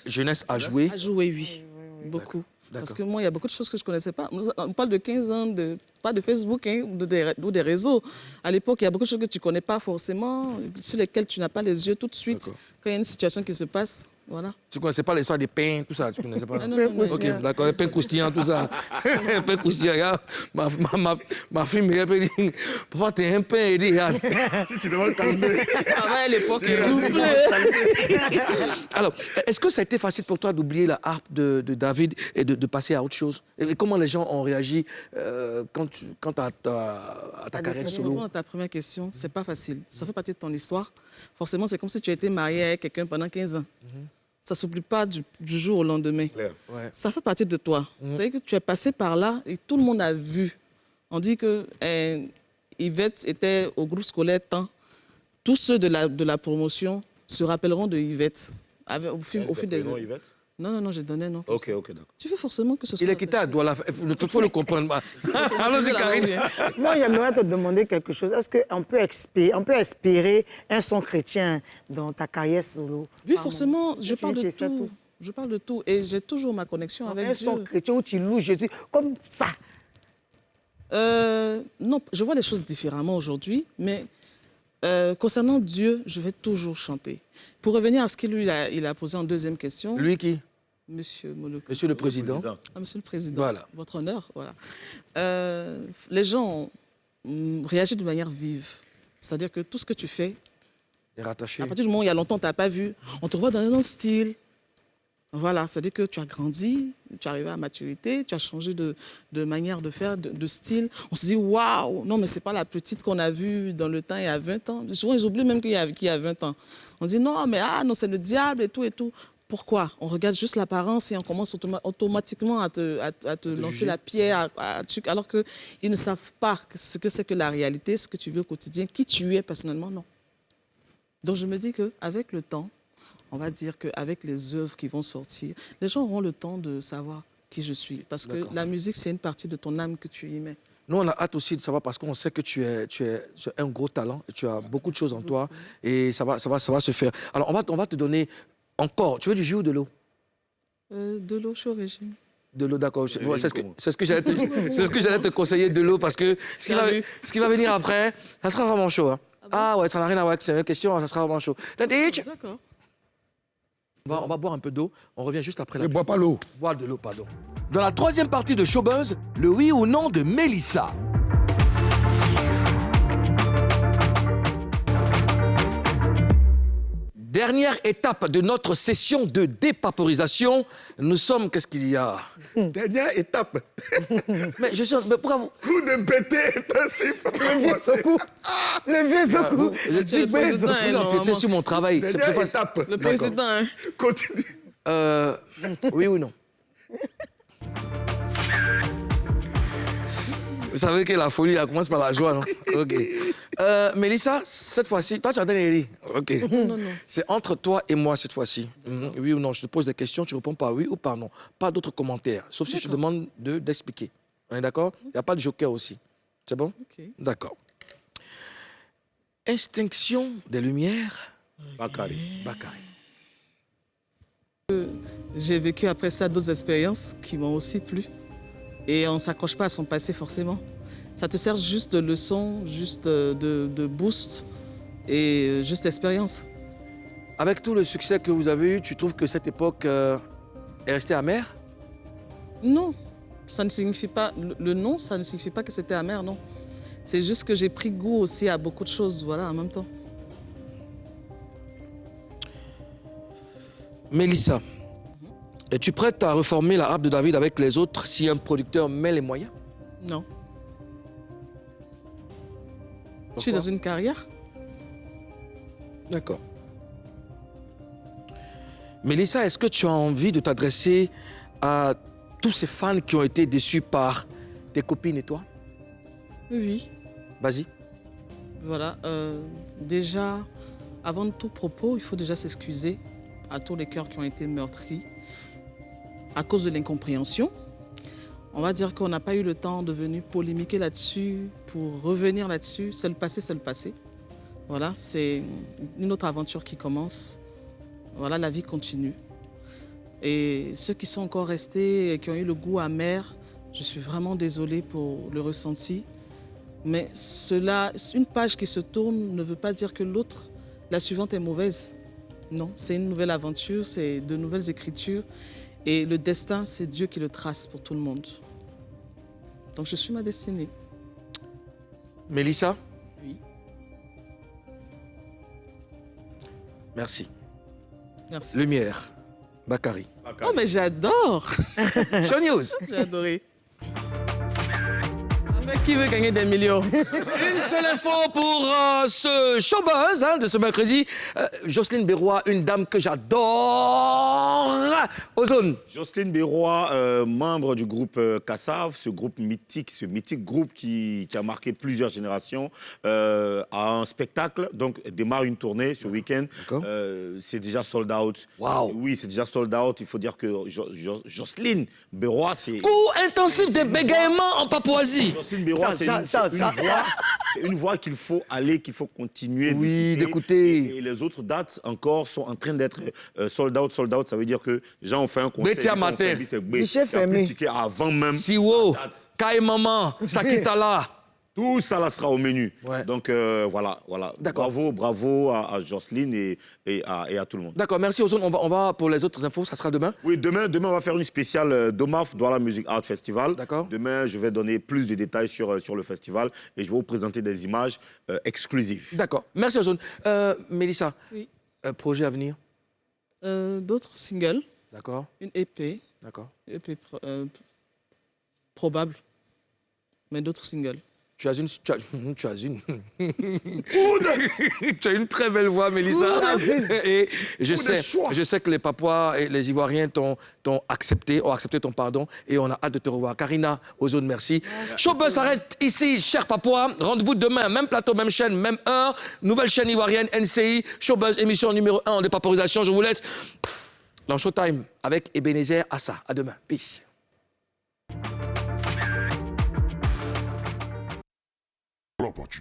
S1: jeunesse a joué.
S5: A joué, oui. Beaucoup. Parce que moi, il y a beaucoup de choses que je ne connaissais pas. On parle de 15 ans, pas de Facebook hein, ou des réseaux. À l'époque, il y a beaucoup de choses que tu ne connais pas forcément, sur lesquelles tu n'as pas les yeux tout de suite. Quand il y a une situation qui se passe, voilà.
S1: Tu ne connaissais pas l'histoire des pains, tout ça, tu ne connaissais pas?
S5: Non.
S1: Ok, d'accord, les pains croustillants, tout ça. Les pains croustillants, regarde. Ma fille me répète, papa, t'es un pain, et dit, regarde.
S2: Si tu demandes calmer.
S5: Ça va à l'époque.
S1: Alors, est-ce que ça a été facile pour toi d'oublier la harpe de David et de passer à autre chose? Et comment les gens ont réagi quand à ta carrière
S5: Pour
S1: solo?
S5: répondre à ta première question, c'est pas facile. Ça fait partie de ton histoire. Forcément, c'est comme si tu as été marié avec quelqu'un pendant 15 ans. Ça ne s'oublie pas du jour au lendemain.
S1: Ouais.
S5: Ça fait partie de toi. C'est que tu es passé par là et tout le monde a vu. On dit que Yvette était au groupe scolaire temps. Tous ceux de la promotion se rappelleront de Yvette. Au fil des années.
S2: Yvette?
S5: Non, j'ai donné non.
S2: Ok, d'accord.
S5: Tu veux forcément que ce soit...
S1: Il est quitté à Douala. Il faut le comprendre. Allons-y, Karine.
S3: Moi, j'aimerais te demander quelque chose. Est-ce qu'on peut espérer un son chrétien dans ta carrière solo?
S5: Oui, forcément, je parle de tout. Je parle de tout. Et j'ai toujours ma connexion avec Dieu.
S3: Un son chrétien où tu loues Jésus comme ça?
S5: Non, je vois les choses différemment aujourd'hui, mais concernant Dieu, je vais toujours chanter. Pour revenir à ce qu'il il a posé en deuxième question...
S1: Lui qui?
S5: Monsieur Moloko.
S1: Monsieur le Président.
S5: Monsieur le Président.
S1: Voilà.
S5: Votre honneur, voilà. Les gens réagissent de manière vive. C'est-à-dire que tout ce que tu fais,
S1: est rattaché.
S5: À partir du moment où il y a longtemps, tu n'as pas vu, on te voit dans un autre style. Voilà, c'est-à-dire que tu as grandi, tu es arrivé à maturité, tu as changé de manière de faire, de style. On se dit, waouh, non, mais ce n'est pas la petite qu'on a vue dans le temps il y a 20 ans. Souvent, ils oublient même qu'il y a 20 ans. On dit, non, mais non, c'est le diable et tout et tout. Pourquoi? On regarde juste l'apparence et on commence automatiquement à te lancer la pierre, alors qu'ils ne savent pas ce que c'est que la réalité, ce que tu veux au quotidien, qui tu es personnellement, non. Donc je me dis qu'avec le temps, on va dire qu'avec les œuvres qui vont sortir, les gens auront le temps de savoir qui je suis. Parce que la musique, c'est une partie de ton âme que tu y mets.
S1: Nous, on a hâte aussi de savoir parce qu'on sait que tu es un gros talent, et tu as beaucoup de choses en toi et ça va se faire. Alors, on va te donner encore. Tu veux du jus ou de l'eau?
S5: De l'eau, je suis au régime.
S1: De l'eau, d'accord. C'est ce que j'allais te conseiller, de l'eau, parce que ce qui va venir après, ça sera vraiment chaud. Hein. Ah ouais, ça n'a rien à voir avec cette question, ça sera vraiment chaud.
S5: D'accord.
S1: On va boire un peu d'eau. On revient juste après.
S13: Ne bois pas l'eau.
S1: Boire de l'eau, pardon. Dans la troisième partie de Showbuzz, le oui ou non de Mélissa. Dernière étape de notre session de dépaporisation. Nous sommes... Qu'est-ce qu'il y a?
S13: Dernière étape.
S1: Mais je suis... Mais pourquoi vous...
S13: Coup de bêté intensif.
S3: Le vieux secours. Le vieux secours.
S1: Vous empiétez sur mon travail.
S13: Dernière étape.
S5: Le président, hein.
S13: Continue.
S1: Oui ou non? Vous savez que la folie, elle commence par la joie, non? OK. Mélissa, cette fois-ci, toi, tu as donné Eli. OK.
S5: Non.
S1: C'est entre toi et moi, cette fois-ci. Oui ou non? Je te pose des questions, tu réponds par oui ou par non. Pas d'autres commentaires, sauf si je te demande d'expliquer. On est d'accord? Il n'y a pas de joker aussi. C'est bon?
S5: OK.
S1: D'accord. Extinction des Lumières.
S2: Bakary.
S5: J'ai vécu après ça d'autres expériences qui m'ont aussi plu. Et on ne s'accroche pas à son passé forcément. Ça te sert juste de leçon, juste de boost et juste d'expérience.
S1: Avec tout le succès que vous avez eu, tu trouves que cette époque est restée amère?
S5: Non, ça ne signifie pas... Le non, ça ne signifie pas que c'était amer, non. C'est juste que j'ai pris goût aussi à beaucoup de choses, voilà, en même temps.
S1: Mélissa, es-tu prête à reformer la harpe de David avec les autres si un producteur met les moyens?
S5: Non. Je suis dans une carrière.
S1: D'accord. Mélissa, est-ce que tu as envie de t'adresser à tous ces fans qui ont été déçus par tes copines et toi?
S5: Oui.
S1: Vas-y.
S5: Voilà. Déjà, avant de tout propos, il faut déjà s'excuser à tous les cœurs qui ont été meurtris à cause de l'incompréhension. On va dire qu'on n'a pas eu le temps de venir polémiquer là-dessus, pour revenir là-dessus. C'est le passé, c'est le passé. Voilà, c'est une autre aventure qui commence. Voilà, la vie continue. Et ceux qui sont encore restés et qui ont eu le goût amer, je suis vraiment désolée pour le ressenti. Mais cela, une page qui se tourne ne veut pas dire que l'autre, la suivante est mauvaise. Non, c'est une nouvelle aventure, c'est de nouvelles écritures. Et le destin, c'est Dieu qui le trace pour tout le monde. Donc je suis ma destinée.
S1: Mélissa?
S5: Oui.
S1: Merci.
S5: Merci.
S1: Lumière. Bakary.
S5: Oh, mais j'adore.
S1: Show News.
S5: J'ai adoré. Mais qui veut gagner des millions?
S1: Une seule info pour ce showbuzz de ce mercredi. Jocelyne Berroy, une dame que j'adore. Ozone.
S2: Jocelyne Berroy, membre du groupe Kassav, ce mythique groupe qui a marqué plusieurs générations, a un spectacle, donc démarre une tournée ce week-end. C'est déjà sold out.
S1: Wow.
S2: Oui, c'est déjà sold out. Il faut dire que Jocelyne Berroy, c'est...
S1: Cours intensif des bégaiements en Papouasie.
S2: Jocelyne Berroy, c'est une voix qu'il faut aller, qu'il faut continuer
S1: d'écouter.
S2: Et les autres dates encore sont en train d'être sold out. Ça veut dire que les gens ont fait un concert.
S1: Bétia Matin.
S2: Guichet fermé. Avant même.
S1: Siwo, Kai Maman, Sakitala.
S2: Tout ça là sera au menu. Ouais. Donc voilà. Bravo à Jocelyne et à tout le monde.
S1: D'accord, merci Ozone. On va pour les autres infos, ça sera demain.
S2: Oui, demain on va faire une spéciale Domaf Douala Music Art Festival. D'accord. Demain, je vais donner plus de détails sur le festival et je vais vous présenter des images exclusives.
S1: D'accord, merci Ozone. Mélissa,
S5: oui.
S1: Projet à venir?
S5: D'autres singles.
S1: D'accord.
S5: Une EP.
S1: D'accord.
S5: EP probable, mais d'autres singles.
S1: Tu as une très belle voix, Mélissa. Et je sais que les Papouas et les Ivoiriens ont accepté ton pardon et on a hâte de te revoir. Karina, Ozone, merci. Showbuzz s'arrête ici, chers Papouas. Rendez-vous demain, même plateau, même chaîne, même heure. Nouvelle chaîne ivoirienne, NCI. Showbuzz, émission numéro 1 en dépaporisation. Je vous laisse dans Showtime avec Ebenezer Assa. À demain. Peace.
S14: Property.